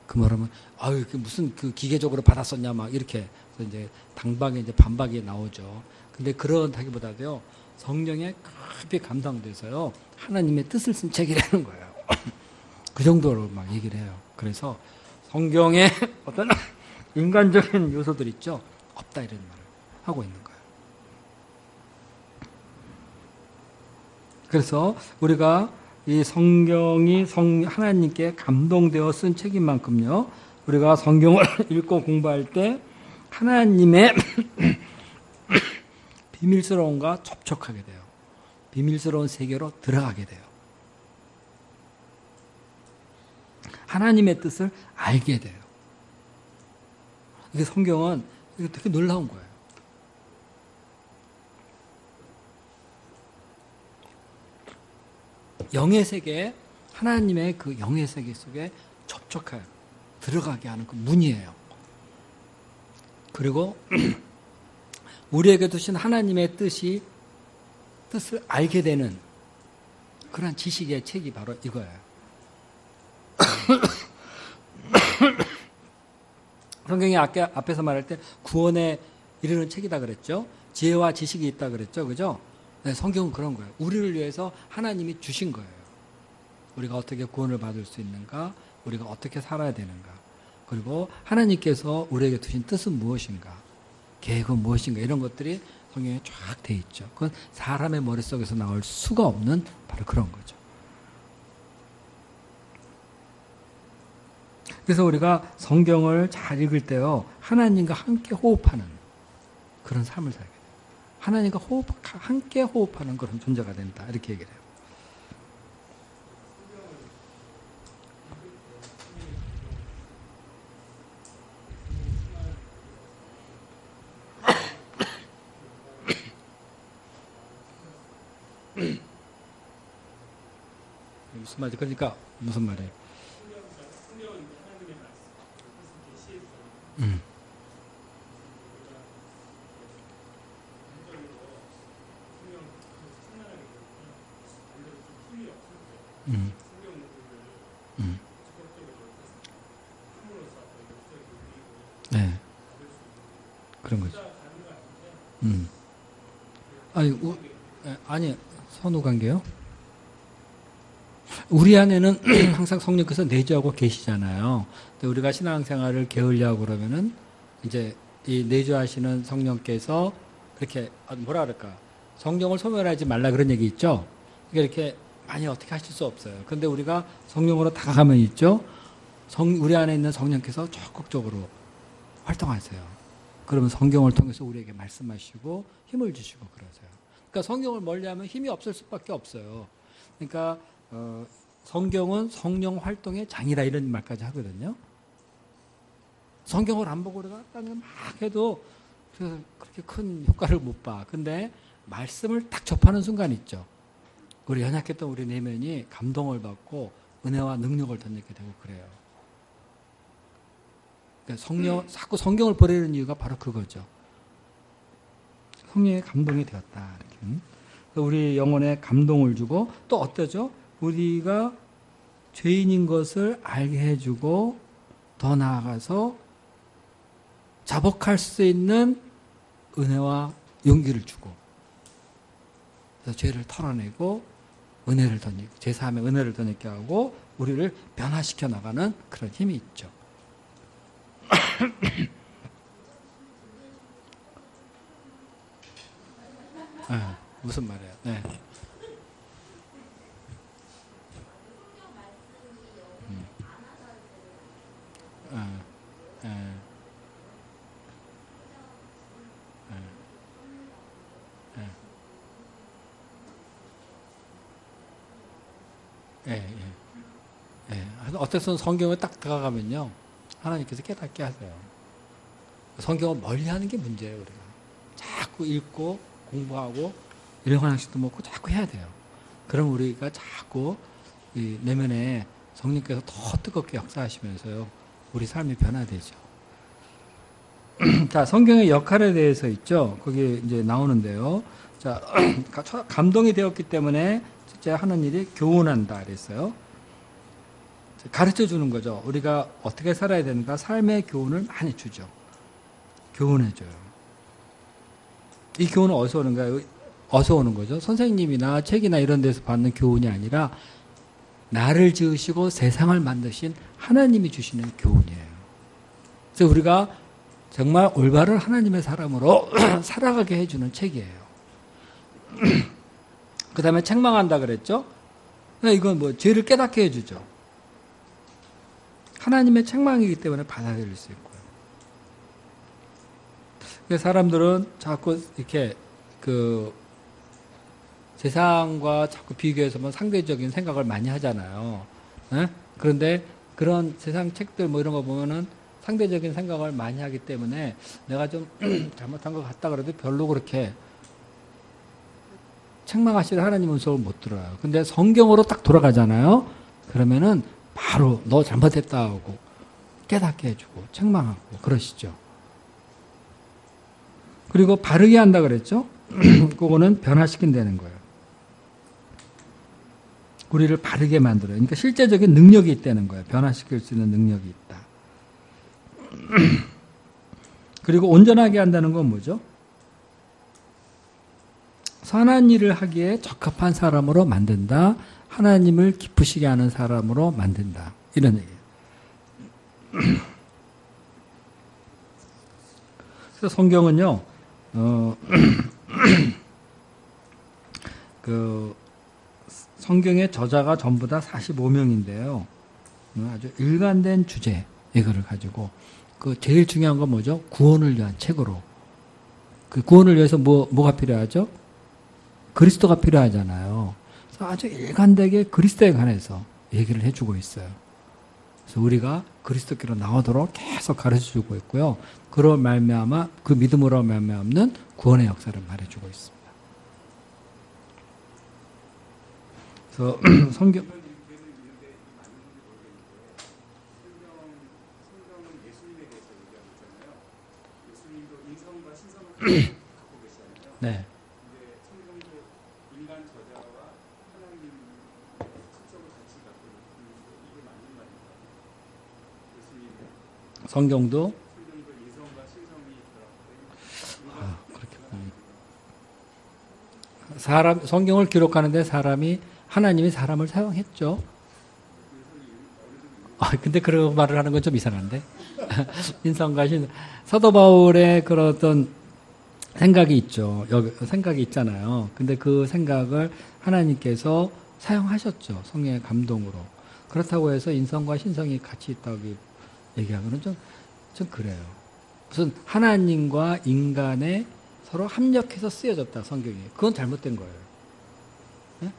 그 말하면 무슨 그 기계적으로 받아 썼냐 막 이렇게 그래서 이제 당박에 이제 반박이 나오죠. 근데 그런다기보다도요, 성령에 깊이 감동돼서요 하나님의 뜻을 쓴 책이라는 거예요. 그 정도로 막 얘기를 해요. 그래서 성경에 어떤 인간적인 요소들 있죠, 없다 이런 말을 하고 있는 거예요. 그래서 우리가 이 성경이 하나님께 감동되어 쓴 책인 만큼요. 우리가 성경을 읽고 공부할 때 하나님의 비밀스러움과 접촉하게 돼요. 비밀스러운 세계로 들어가게 돼요. 하나님의 뜻을 알게 돼요. 이게 성경은 이게 되게 놀라운 거예요. 영의 세계, 하나님의 그 영의 세계 속에 접촉해요. 들어가게 하는 그 문이에요. 그리고 우리에게 두신 하나님의 뜻을 알게 되는 그런 지식의 책이 바로 이거예요. 성경이 앞에서 말할 때 구원에 이르는 책이다 그랬죠. 지혜와 지식이 있다 그랬죠. 그죠? 네, 성경은 그런 거예요. 우리를 위해서 하나님이 주신 거예요. 우리가 어떻게 구원을 받을 수 있는가? 우리가 어떻게 살아야 되는가? 그리고 하나님께서 우리에게 두신 뜻은 무엇인가? 계획은 무엇인가? 이런 것들이 성경에 쫙 돼 있죠. 그건 사람의 머릿속에서 나올 수가 없는 바로 그런 거죠. 그래서 우리가 성경을 잘 읽을 때요, 하나님과 함께 호흡하는 그런 삶을 살게 돼요. 하나님과 함께 호흡하는 그런 존재가 된다. 이렇게 얘기를 해요. 무슨 말이지? 그러니까 무슨 말이에요? 네. 그런 거죠. 아니, 선후 관계요? 우리 안에는 항상 성령께서 내주하고 계시잖아요. 근데 우리가 신앙생활을 게을리하고 그러면은 이제 이 내주하시는 성령께서 이렇게 뭐라 그럴까? 성령을 소멸하지 말라 그런 얘기 있죠? 이렇게 많이 어떻게 하실 수 없어요. 근데 우리가 성령으로 다가가면 있죠? 우리 안에 있는 성령께서 적극적으로 활동하세요. 그러면 성경을 통해서 우리에게 말씀하시고 힘을 주시고 그러세요. 그러니까 성경을 멀리하면 힘이 없을 수밖에 없어요. 그러니까 성경은 성령 활동의 장이다 이런 말까지 하거든요. 성경을 안 보고 그러다가 막 해도 그렇게 큰 효과를 못 봐. 근데 말씀을 딱 접하는 순간 있죠. 우리 연약했던 우리 내면이 감동을 받고 은혜와 능력을 덧내게 되고 그래요. 그러니까 자꾸 성경을 버리는 이유가 바로 그거죠. 성령의 감동이 되었다. 이렇게. 우리 영혼에 감동을 주고 또 어떠죠? 우리가 죄인인 것을 알게 해주고 더 나아가서 자복할 수 있는 은혜와 용기를 주고 그래서 죄를 털어내고 은혜를 덧내고 제사함의 은혜를 덧내게 하고 우리를 변화시켜 나가는 그런 힘이 있죠. 네, 무슨 말이에요? 네. 어쨌든 성경에 딱 들어가면요 하나님께서 깨닫게 하세요. 성경을 멀리하는 게 문제예요. 우리가 자꾸 읽고 공부하고 일용하나씩도 먹고 자꾸 해야 돼요. 그럼 우리가 자꾸 이 내면에 성령께서 더 뜨겁게 역사하시면서요 우리 삶이 변화되죠. 자, 성경의 역할에 대해서 있죠. 거기 이제 나오는데요. 자, 감동이 되었기 때문에 첫째 하는 일이 교훈한다 그랬어요. 가르쳐 주는 거죠. 우리가 어떻게 살아야 되는가 삶의 교훈을 많이 주죠. 교훈해줘요. 이 교훈은 어디서 오는가요? 어디서 오는 거죠? 선생님이나 책이나 이런 데서 받는 교훈이 아니라 나를 지으시고 세상을 만드신 하나님이 주시는 교훈이에요. 그래서 우리가 정말 올바른 하나님의 사람으로 살아가게 해주는 책이에요. 그 다음에 책망한다 그랬죠? 이건 뭐 죄를 깨닫게 해주죠. 하나님의 책망이기 때문에 받아들일 수 있고요. 그래서 사람들은 자꾸 이렇게 그 세상과 자꾸 비교해서 뭐 상대적인 생각을 많이 하잖아요. 네? 그런데 그런 세상 책들 뭐 이런 거 보면은 상대적인 생각을 많이 하기 때문에 내가 좀 잘못한 것 같다 그래도 별로 그렇게 책망하시는 하나님 음성을 못 들어요. 근데 성경으로 딱 돌아가잖아요. 그러면은 바로 너 잘못했다 하고 깨닫게 해주고 책망하고 그러시죠. 그리고 바르게 한다 그랬죠. 그거는 변화시킨다는 거예요. 우리를 바르게 만들어요. 그러니까 실제적인 능력이 있다는 거예요. 변화시킬 수 있는 능력이 있다. 그리고 온전하게 한다는 건 뭐죠? 선한 일을 하기에 적합한 사람으로 만든다. 하나님을 기쁘시게 하는 사람으로 만든다. 이런 얘기예요. 그래서 성경은요, 그 성경의 저자가 전부 다 45명인데요. 아주 일관된 주제, 이거를 가지고, 그 제일 중요한 건 뭐죠? 구원을 위한 책으로. 그 구원을 위해서 뭐가 필요하죠? 그리스도가 필요하잖아요. 그래서 아주 일관되게 그리스도에 관해서 얘기를 해주고 있어요. 그래서 우리가 그리스도께로 나오도록 계속 가르쳐주고 있고요. 그로 말미암아 그 믿음으로 말미암는 구원의 역사를 말해주고 있습니다. 그래서 성경 성경은 예수님에 대해서 얘기하고 있잖아요. 예수님도 인성과 신성을 갖고 계시잖아요. 네. 근데 성경도 인간 저자와 하나님 특성을 같이 갖고 있는 이게 맞는 말인가요? 예수님은 성경도 인성과 신성이 그렇게 성경을 기록하는데 하나님이 사람을 사용했죠. 근데 그런 말을 하는 건 좀 이상한데. 인성과 신성. 사도 바울의 그런 어떤 생각이 있죠. 생각이 있잖아요. 근데 그 생각을 하나님께서 사용하셨죠. 성령의 감동으로. 그렇다고 해서 인성과 신성이 같이 있다고 얘기하고는 좀 그래요. 무슨 하나님과 인간의 서로 합력해서 쓰여졌다, 성경이. 그건 잘못된 거예요. 네?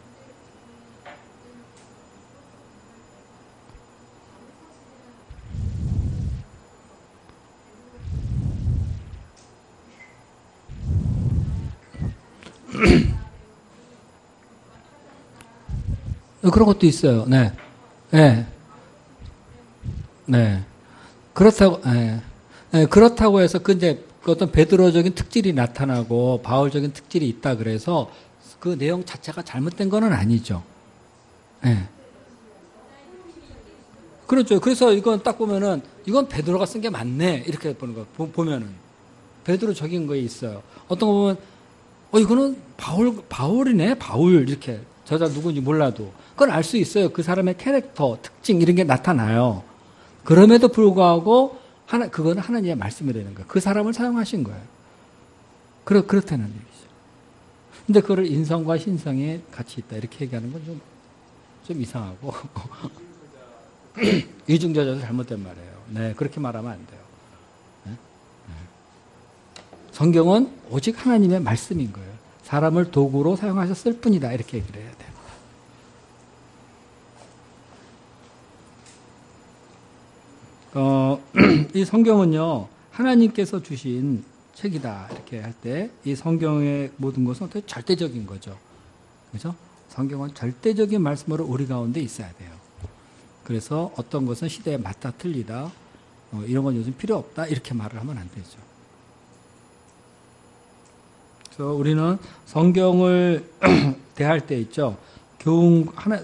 그런 것도 있어요. 네. 네. 네. 그렇다고 해서 이제 어떤 베드로적인 특질이 나타나고 바울적인 특질이 있다 그래서 그 내용 자체가 잘못된 건 아니죠. 네. 그렇죠. 그래서 이건 딱 보면은 이건 베드로가 쓴 게 맞네 이렇게 보는 거 보면은 베드로적인 거에 있어요. 어떤 거 보면 이거는 바울이네 바울 이렇게 저자 누군지 몰라도 그건 알 수 있어요. 그 사람의 캐릭터 특징 이런 게 나타나요. 그럼에도 불구하고 그건 하나님의 말씀이라는 거예요. 그 사람을 사용하신 거예요. 그렇다는 얘기죠. 근데 그거를 인성과 신성이 같이 있다 이렇게 얘기하는 건 좀 이상하고 이중저자도 잘못된 말이에요. 네, 그렇게 말하면 안 돼요. 네? 네. 성경은 오직 하나님의 말씀인 거예요. 사람을 도구로 사용하셨을 뿐이다 이렇게 얘기를 해야 돼요. 이 성경은요, 하나님께서 주신 책이다, 이렇게 할 때, 이 성경의 모든 것은 어떻게 절대적인 거죠. 그죠? 성경은 절대적인 말씀으로 우리 가운데 있어야 돼요. 그래서 어떤 것은 시대에 맞다, 틀리다, 이런 건 요즘 필요 없다, 이렇게 말을 하면 안 되죠. 그래서 우리는 성경을 대할 때 있죠.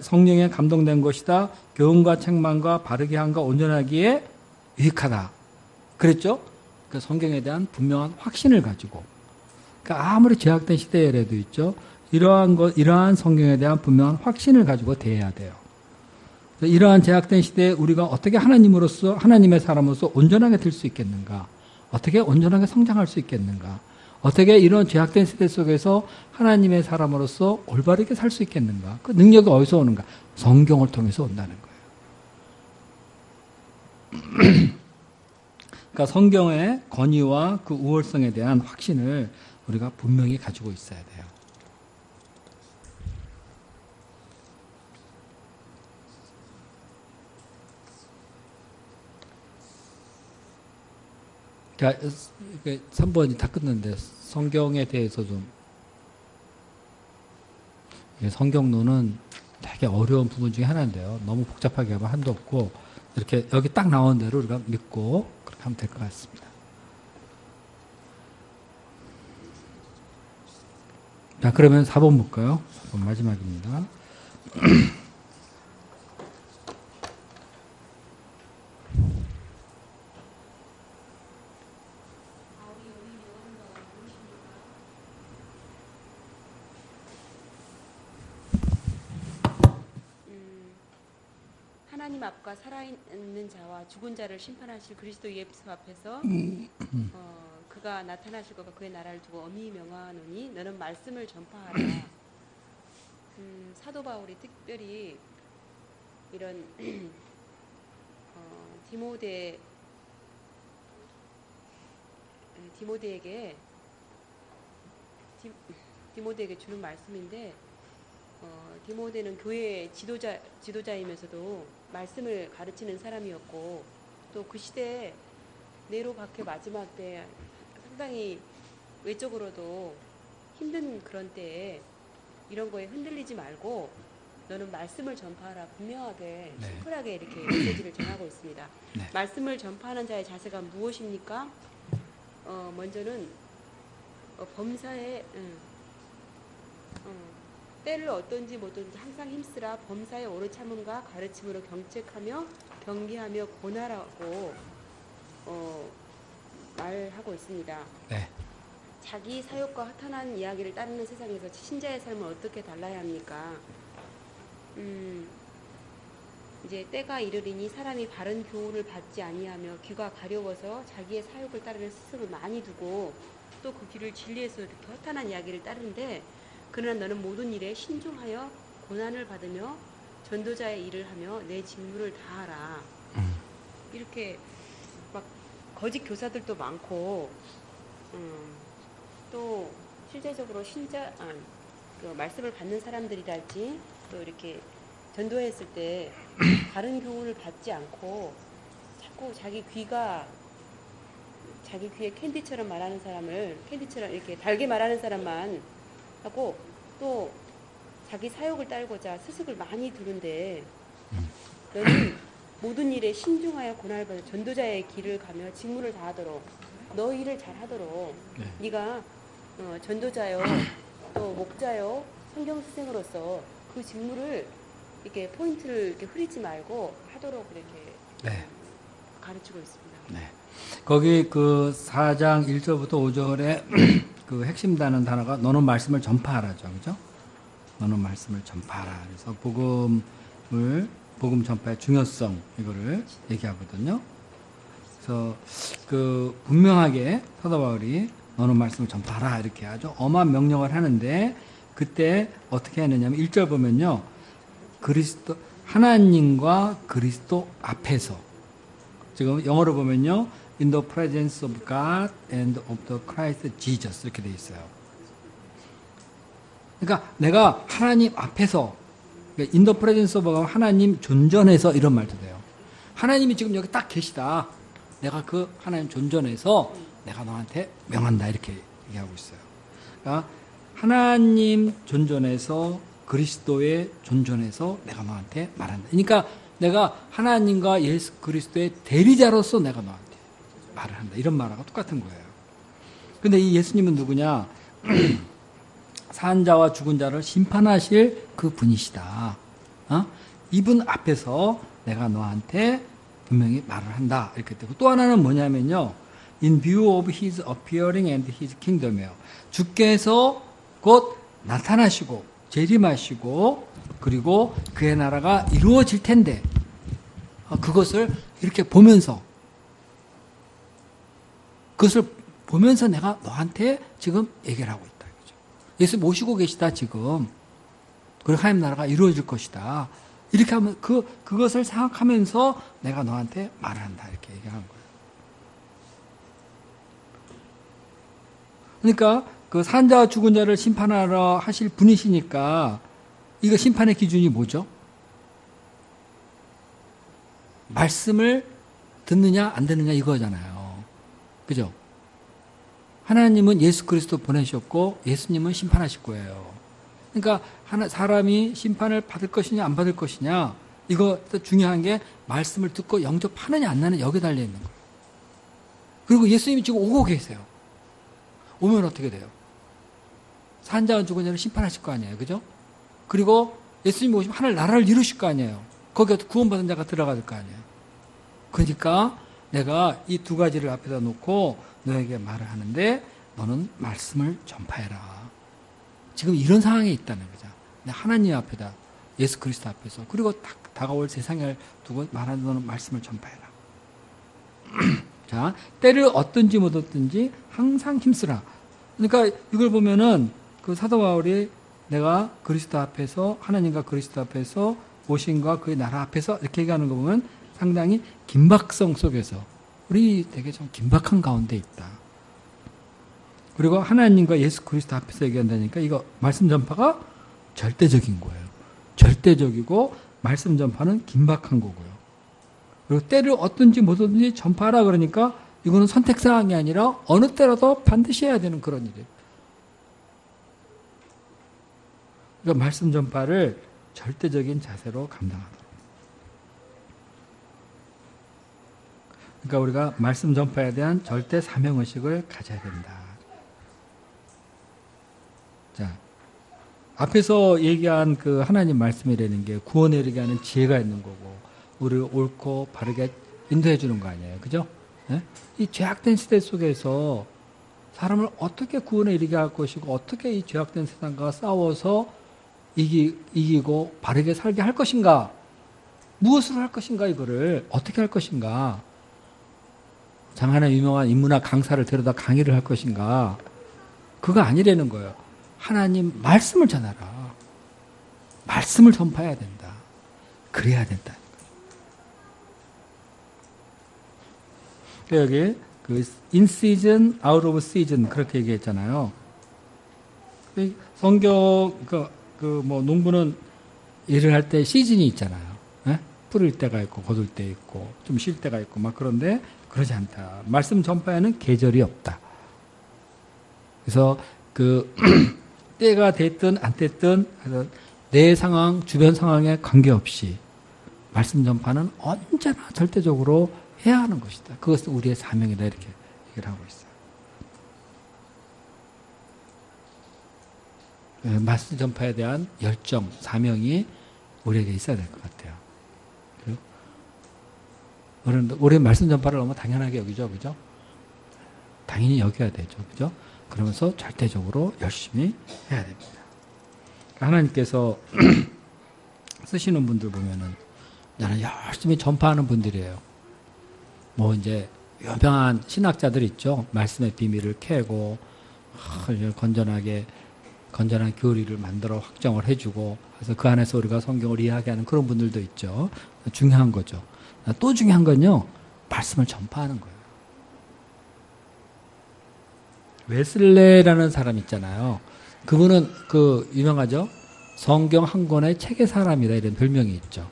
성령에 감동된 것이다. 교훈과 책망과 바르게 함과 온전하기에 유익하다. 그랬죠? 그 성경에 대한 분명한 확신을 가지고. 그러니까 아무리 제약된 시대에라도 있죠. 이러한 성경에 대한 분명한 확신을 가지고 대해야 돼요. 이러한 제약된 시대에 우리가 어떻게 하나님의 사람으로서 온전하게 될 수 있겠는가? 어떻게 온전하게 성장할 수 있겠는가? 어떻게 이런 죄악된 세대 속에서 하나님의 사람으로서 올바르게 살 수 있겠는가? 그 능력이 어디서 오는가? 성경을 통해서 온다는 거예요. 그러니까 성경의 권위와 그 우월성에 대한 확신을 우리가 분명히 가지고 있어야 돼요. 자, 3번이 다 끝났는데 성경에 대해서 좀 성경론은 되게 어려운 부분 중에 하나인데요. 너무 복잡하게 하면 한도 없고 이렇게 여기 딱 나온 대로 우리가 믿고 그렇게 하면 될 것 같습니다. 자, 그러면 4번 볼까요? 4번 마지막입니다. 하나님 앞과 살아있는 자와 죽은 자를 심판하실 그리스도 예수 앞에서 그가 나타나실 것과 그의 나라를 두고 엄히 명하노니 너는 말씀을 전파하라. 사도 바울이 특별히 이런 디모데에게 주는 말씀인데 디모데는 교회의 지도자이면서도 말씀을 가르치는 사람이었고 또 그 시대에 네로 박해 마지막 때 상당히 외적으로도 힘든 그런 때에 이런 거에 흔들리지 말고 너는 말씀을 전파하라 분명하게 심플하게 이렇게 메시지를 전하고 있습니다. 네. 말씀을 전파하는 자의 자세가 무엇입니까? 먼저는 범사에 때를 어떤지 뭐든지 항상 힘쓰라. 범사에 오래 참음과 가르침으로 경책하며 경계하며 고나라고 말하고 있습니다. 네. 자기 사욕과 허탄한 이야기를 따르는 세상에서 신자의 삶을 어떻게 달라야 합니까? 이제 때가 이르리니 사람이 바른 교훈을 받지 아니하며 귀가 가려워서 자기의 사욕을 따르는 스승을 많이 두고 또 그 귀를 진리에서 이렇게 허탄한 이야기를 따르는데 그러나 너는 모든 일에 신중하여 고난을 받으며 전도자의 일을 하며 내 직무를 다하라. 이렇게 막 거짓 교사들도 많고 또 실제적으로 그 말씀을 받는 사람들이랄지 또 이렇게 전도했을 때 바른 교훈을 받지 않고 자꾸 자기 귀에 캔디처럼 말하는 사람을 캔디처럼 이렇게 달게 말하는 사람만 하고 또 자기 사욕을 따르고자 스승을 많이 두는데 너는 모든 일에 신중하여 고난을 받아 전도자의 길을 가며 직무를 다하도록 너 일을 잘하도록 네가 전도자요 또 목자요 성경 스승으로서 그 직무를 이렇게 포인트를 이렇게 흐리지 말고 하도록 이렇게 가르치고 있습니다. 네. 거기 그 4장 1절부터 5절에 그 핵심다는 단어가 너는 말씀을 전파하라죠. 그죠? 너는 말씀을 전파하라. 그래서 복음 전파의 중요성 이거를 얘기하거든요. 그래서 그 분명하게 사도 바울이 너는 말씀을 전파하라 이렇게 아주 엄한 명령을 하는데 그때 어떻게 했느냐면 1절 보면요. 하나님과 그리스도 앞에서 지금 영어로 보면요. In the presence of God and of the Christ Jesus 이렇게 돼 있어요. 그러니까 내가 하나님 앞에서 그러니까 in the presence of God 하나님 존전에서 이런 말도 돼요. 하나님이 지금 여기 딱 계시다. 내가 그 하나님 존전에서 내가 너한테 명한다 이렇게 얘기하고 있어요. 그러니까 하나님 존전에서 그리스도의 존전에서 내가 너한테 말한다. 그러니까 내가 하나님과 예수 그리스도의 대리자로서 내가 너한테 말을 한다. 이런 말하고 똑같은 거예요. 근데 이 예수님은 누구냐? 산 자와 죽은 자를 심판하실 그 분이시다. 이분 앞에서 내가 너한테 분명히 말을 한다. 이렇게 되고 또 하나는 뭐냐면요. In view of his appearing and his kingdom이에요. 주께서 곧 나타나시고 재림하시고 그리고 그의 나라가 이루어질 텐데 그것을 이렇게 보면서 그것을 보면서 내가 너한테 지금 얘기를 하고 있다. 그죠? 예수 모시고 계시다 지금. 그리고 하나님 나라가 이루어질 것이다. 이렇게 하면 그것을 생각하면서 내가 너한테 말을 한다. 이렇게 얘기하는 거예요. 그러니까 그 산자와 죽은 자를 심판하러 하실 분이시니까 이거 심판의 기준이 뭐죠? 말씀을 듣느냐 안 듣느냐 이거잖아요. 그죠? 하나님은 예수 그리스도 보내셨고 예수님은 심판하실 거예요. 그러니까 사람이 심판을 받을 것이냐 안 받을 것이냐 이거 중요한 게 말씀을 듣고 영접하느냐 안 하느냐 여기에 달려 있는 거예요. 그리고 예수님이 지금 오고 계세요. 오면 어떻게 돼요? 산자와 죽은 자를 심판하실 거 아니에요. 그죠? 그리고 예수님이 오시면 하늘 나라를 이루실 거 아니에요. 거기에 구원받은 자가 들어갈 거 아니에요. 그러니까 내가 이 두 가지를 앞에다 놓고 너에게 말을 하는데 너는 말씀을 전파해라. 지금 이런 상황에 있다는 거죠. 하나님 앞에다 예수 그리스도 앞에서 그리고 다가올 세상을 두고 말하는 너는 말씀을 전파해라. 자, 때를 얻든지 못 얻든지 항상 힘쓰라. 그러니까 이걸 보면은 그 사도 바울이 내가 그리스도 앞에서 하나님과 그리스도 앞에서 오신과 그의 나라 앞에서 이렇게 얘기하는 거 보면 상당히 긴박성 속에서 우리 되게 좀 긴박한 가운데 있다. 그리고 하나님과 예수 그리스도 앞에서 얘기한다니까 이거 말씀 전파가 절대적인 거예요. 절대적이고 말씀 전파는 긴박한 거고요. 그리고 때를 얻든지 못 얻든지 전파하라 그러니까 이거는 선택사항이 아니라 어느 때라도 반드시 해야 되는 그런 일이에요. 그러니까 말씀 전파를 절대적인 자세로 감당하도록. 그러니까 우리가 말씀 전파에 대한 절대 사명의식을 가져야 된다. 자, 앞에서 얘기한 그 하나님 말씀이라는 게 구원에 이르게 하는 지혜가 있는 거고 우리를 옳고 바르게 인도해 주는 거 아니에요. 그죠? 네? 이 죄악된 시대 속에서 사람을 어떻게 구원에 이르게 할 것이고 어떻게 이 죄악된 세상과 싸워서 이기고 바르게 살게 할 것인가? 무엇으로 할 것인가? 이거를 어떻게 할 것인가? 장안의 유명한 인문학 강사를 데려다 강의를 할 것인가? 그거 아니라는 거예요. 하나님 말씀을 전하라. 말씀을 전파해야 된다. 그래야 된다. 여기 그 in season, out of season 그렇게 얘기했잖아요. 성경 뭐 농부는 일을 할 때 시즌이 있잖아요. 네? 뿌릴 때가 있고 거둘 때 있고 좀 쉴 때가 있고 막 그런데 그러지 않다. 말씀 전파에는 계절이 없다. 그래서 그 때가 됐든 안 됐든 내 상황, 주변 상황에 관계없이 말씀 전파는 언제나 절대적으로 해야 하는 것이다. 그것은 우리의 사명이다. 이렇게 얘기를 하고 있어요. 말씀 전파에 대한 열정, 사명이 우리에게 있어야 될 것 같아요. 우리 말씀 전파를 너무 당연하게 여기죠. 그죠? 당연히 여겨야 되죠. 그죠? 그러면서 절대적으로 열심히 해야 됩니다. 하나님께서 쓰시는 분들 보면은 나는 열심히 전파하는 분들이에요. 뭐 이제 유명한 신학자들 있죠. 말씀의 비밀을 캐고 건전한 교리를 만들어 확정을 해주고 그래서 그 안에서 우리가 성경을 이해하게 하는 그런 분들도 있죠. 중요한 거죠. 또 중요한 건요. 말씀을 전파하는 거예요. 웨슬레라는 사람 있잖아요. 그분은 그 유명하죠. 성경 한 권의 책의 사람이다 이런 별명이 있죠.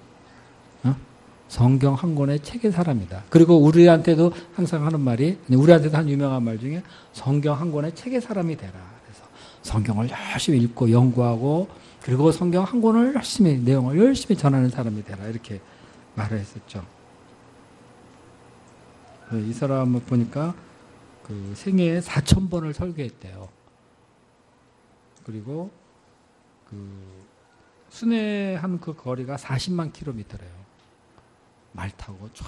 성경 한 권의 책의 사람이다. 그리고 우리한테도 항상 하는 말이 우리한테도 한 유명한 말 중에 성경 한 권의 책의 사람이 되라. 그래서 성경을 열심히 읽고 연구하고 그리고 성경 한 권을 열심히 내용을 열심히 전하는 사람이 되라 이렇게 말을 했었죠. 이 사람을 보니까 그 생애에 4,000번을 설교했대요. 그리고 그 순회한 그 거리가 40만 킬로미터래요. 말 타고 쫙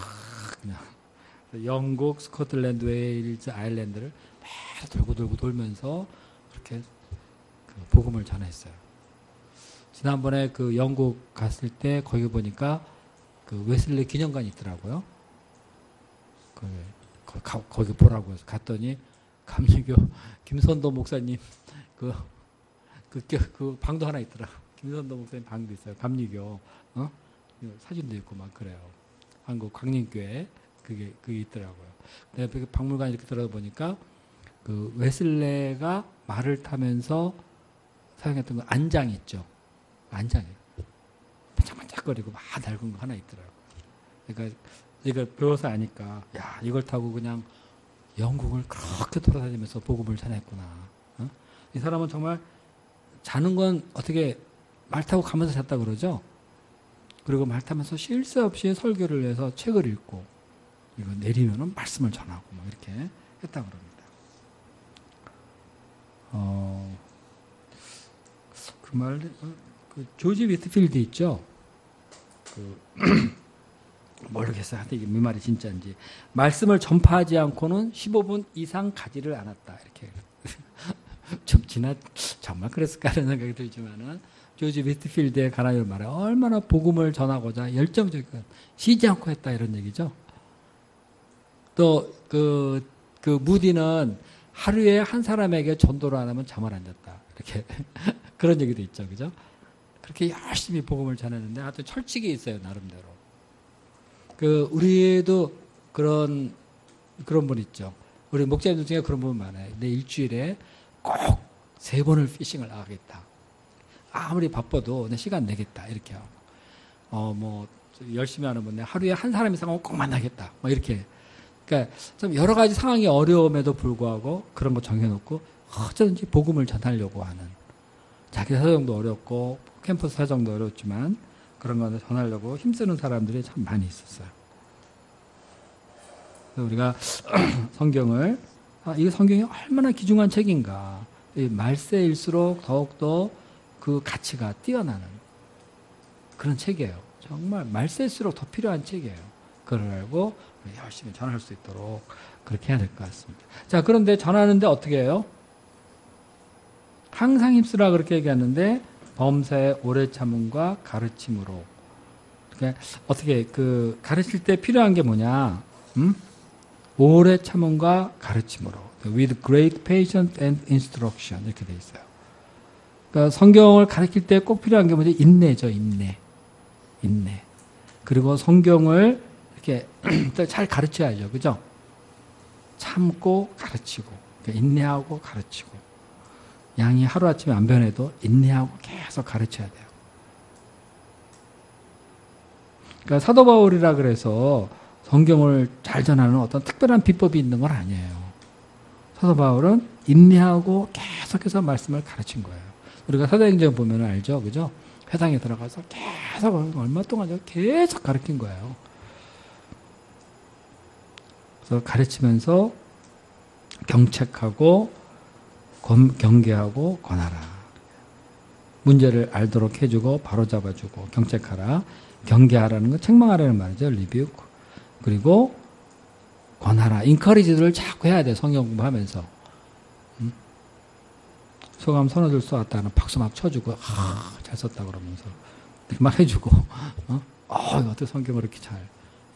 그냥 영국, 스코틀랜드, 웨일즈, 아일랜드를 매일 돌고 돌면서 그렇게 그 복음을 전했어요. 지난번에 그 영국 갔을 때 거기 보니까 그 웨슬리 기념관이 있더라고요. 거기 보라고 해서 갔더니 감리교 김선도 목사님 그 방도 하나 있더라. 김선도 목사님 방도 있어요. 감리교 사진도 있고 막 그래요. 한국 광림교회 그게 있더라고요. 내가 그 박물관 이렇게 들어다 보니까 그 웨슬레가 말을 타면서 사용했던 그 안장 있죠. 안장이에요. 반짝반짝거리고 막 낡은 거 하나 있더라고요. 그러니까 이걸 배워서 아니까 야 이걸 타고 그냥 영국을 그렇게 돌아다니면서 복음을 전했구나. 이 사람은 정말 자는 건 어떻게 말 타고 가면서 잤다 그러죠. 그리고 말 타면서 쉴 새 없이 설교를 해서 책을 읽고 이거 내리면은 말씀을 전하고 뭐 이렇게 했다 그럽니다. 그 말, 그 조지 위트필드 있죠. 모르겠어요. 이게 몇 말이 진짜인지. 말씀을 전파하지 않고는 15분 이상 가지를 않았다. 이렇게 좀 정말 그랬을까 하는 생각이 들지만은 조지 위트필드의 가나요를 말해 얼마나 복음을 전하고자 열정적인 쉬지 않고 했다 이런 얘기죠. 또 그 무디는 하루에 한 사람에게 전도를 안 하면 잠을 안 잤다. 이렇게 그런 얘기도 있죠, 그죠? 그렇게 열심히 복음을 전했는데 하여튼 철칙이 있어요, 나름대로. 우리도 그런 분 있죠. 우리 목사님들 중에 그런 분 많아요. 내 일주일에 꼭 3번을 피싱을 나가겠다. 아무리 바빠도 내 시간 내겠다. 이렇게 하고. 뭐, 열심히 하는 분들 하루에 한 사람 이상은 꼭 만나겠다. 뭐 이렇게. 그러니까 좀 여러 가지 상황이 어려움에도 불구하고 그런 거 정해놓고 어쩌든지 복음을 전하려고 하는. 자기 사정도 어렵고 캠퍼스 사정도 어렵지만 그런 거를 전하려고 힘쓰는 사람들이 참 많이 있었어요. 그래서 우리가 성경을 이 성경이 얼마나 귀중한 책인가. 이 말세일수록 더욱더 그 가치가 뛰어나는 그런 책이에요. 정말 말세일수록 더 필요한 책이에요. 그걸 알고 열심히 전할 수 있도록 그렇게 해야 될 것 같습니다. 자, 그런데 전하는데 어떻게 해요? 항상 힘쓰라 그렇게 얘기하는데 범사의 오래 참음과 가르침으로. 그러니까 어떻게 가르칠 때 필요한 게 뭐냐? 오래 참음과 가르침으로. With great patience and instruction 이렇게 돼 있어요. 그러니까 성경을 가르칠 때 꼭 필요한 게 뭐지? 인내죠, 인내. 그리고 성경을 이렇게 잘 가르쳐야죠, 그죠? 참고 가르치고, 그러니까 인내하고 가르치고. 양이 하루아침에 안 변해도 인내하고 계속 가르쳐야 돼요. 그러니까 사도 바울이라 그래서 성경을 잘 전하는 어떤 특별한 비법이 있는 건 아니에요. 사도 바울은 인내하고 계속해서 말씀을 가르친 거예요. 우리가 사도행전 보면 알죠, 그죠? 회당에 들어가서 계속 얼마 동안 계속 가르친 거예요. 그래서 가르치면서 경책하고 경계하고 권하라. 문제를 알도록 해주고 바로잡아주고 경책하라. 경계하라는 건 책망하라는 말이죠. 리뷰. 그리고 권하라. 인커리지를 자꾸 해야 돼. 성경 공부하면서. 소감 선호들 쏘았다는 박수 막 쳐주고 잘 썼다 그러면서 막 해주고 어떻게 성경을 이렇게 잘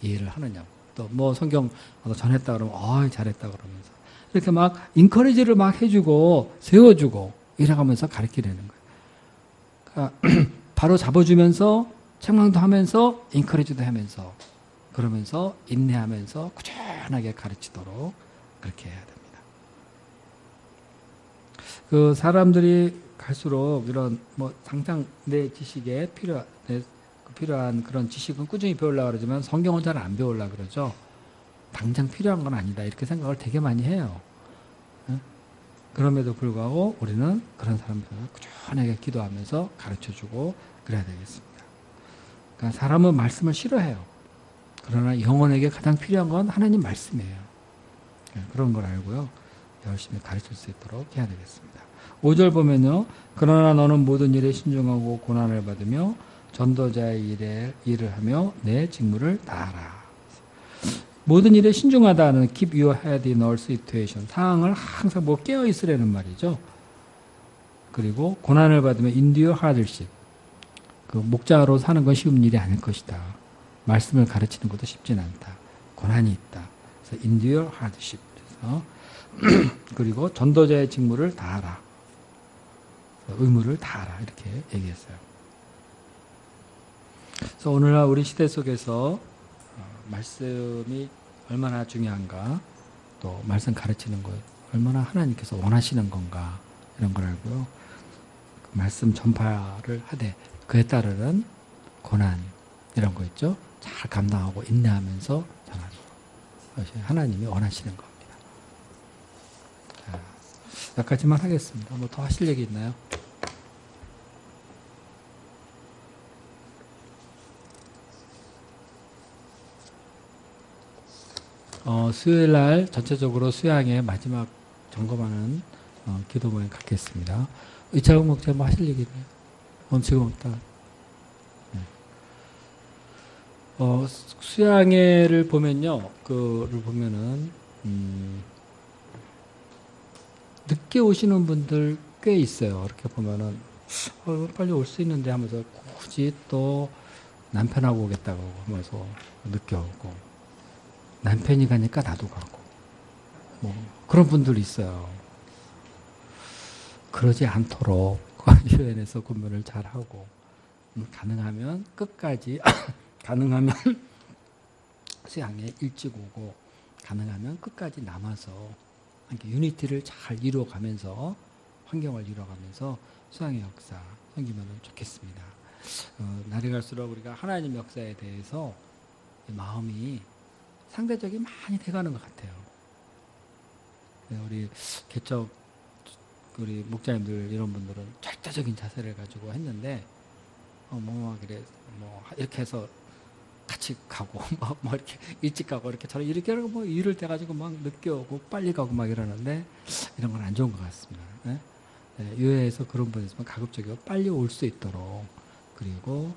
이해를 하느냐고. 또 뭐 성경 전했다 그러면 잘했다 그러면서 이렇게 막 인커리지를 막 해주고 세워주고 이래가면서 가르치려는 거예요. 그러니까 바로 잡아주면서 책망도 하면서 인커리지도 하면서 그러면서 인내하면서 꾸준하게 가르치도록 그렇게 해야 됩니다. 사람들이 갈수록 이런 뭐 당장 내 지식에 필요한 그런 지식은 꾸준히 배우려고 그러지만 성경은 잘 안 배우려고 그러죠. 당장 필요한 건 아니다. 이렇게 생각을 되게 많이 해요. 그럼에도 불구하고 우리는 그런 사람들을 꾸준하게 기도하면서 가르쳐주고 그래야 되겠습니다. 그러니까 사람은 말씀을 싫어해요. 그러나 영혼에게 가장 필요한 건 하나님 말씀이에요. 그런 걸 알고요. 열심히 가르칠 수 있도록 해야 되겠습니다. 5절 보면요. 그러나 너는 모든 일에 신중하고 고난을 받으며 전도자의 일을 하며 내 직무를 다하라. 모든 일에 신중하다는 keep your head in all situation. 상황을 항상 깨어 있으라는 말이죠. 그리고 고난을 받으며 endure hardship. 목자로 사는 건 쉬운 일이 아닐 것이다. 말씀을 가르치는 것도 쉽진 않다. 고난이 있다. 그래서 endure hardship. 그래서 그리고 전도자의 직무를 다하라. 의무를 다하라. 이렇게 얘기했어요. 그래서 오늘날 우리 시대 속에서 말씀이 얼마나 중요한가, 또 말씀 가르치는 것 얼마나 하나님께서 원하시는 건가, 이런 걸 알고요. 그 말씀 전파를 하되 그에 따르는 고난 이런 거 있죠. 잘 감당하고 인내하면서 전하는 것. 그것이 하나님이 원하시는 겁니다. 자, 여기까지만 하겠습니다. 뭐 더 하실 얘기 있나요? 수요일 날 전체적으로 수양의 마지막 점검하는 기도 모임 갖겠습니다. 의차국 목사 뭐 하실 얘기 있나요? 오늘 지금 없다. 네. 수양회를 보면요, 그를 보면은 늦게 오시는 분들 꽤 있어요. 이렇게 보면은 빨리 올 수 있는데 하면서 굳이 또 남편하고 오겠다고 하면서 늦게 오고. 남편이 가니까 나도 가고, 뭐 그런 분들이 있어요. 그러지 않도록 유엔에서 근무를 잘 하고, 가능하면 끝까지 가능하면 수양에 일찍 오고, 가능하면 끝까지 남아서 유니티를 잘 이루어가면서, 환경을 이루어가면서 수양의 역사 섬기면 좋겠습니다. 날이 갈수록 우리가 하나님 역사에 대해서 마음이 상대적이 많이 돼가는 것 같아요. 우리 개척 우리 목자님들 이런 분들은 절대적인 자세를 가지고 했는데 이렇게 해서 같이 가고 뭐 이렇게 일찍 가고 이렇게 저는 이렇게 하고 뭐 일을 돼 가지고 막 늦게 오고 빨리 가고 막 이러는데 이런 건 안 좋은 것 같습니다. 네? 네, 유해에서 그런 분이 있으면 가급적이면 빨리 올 수 있도록, 그리고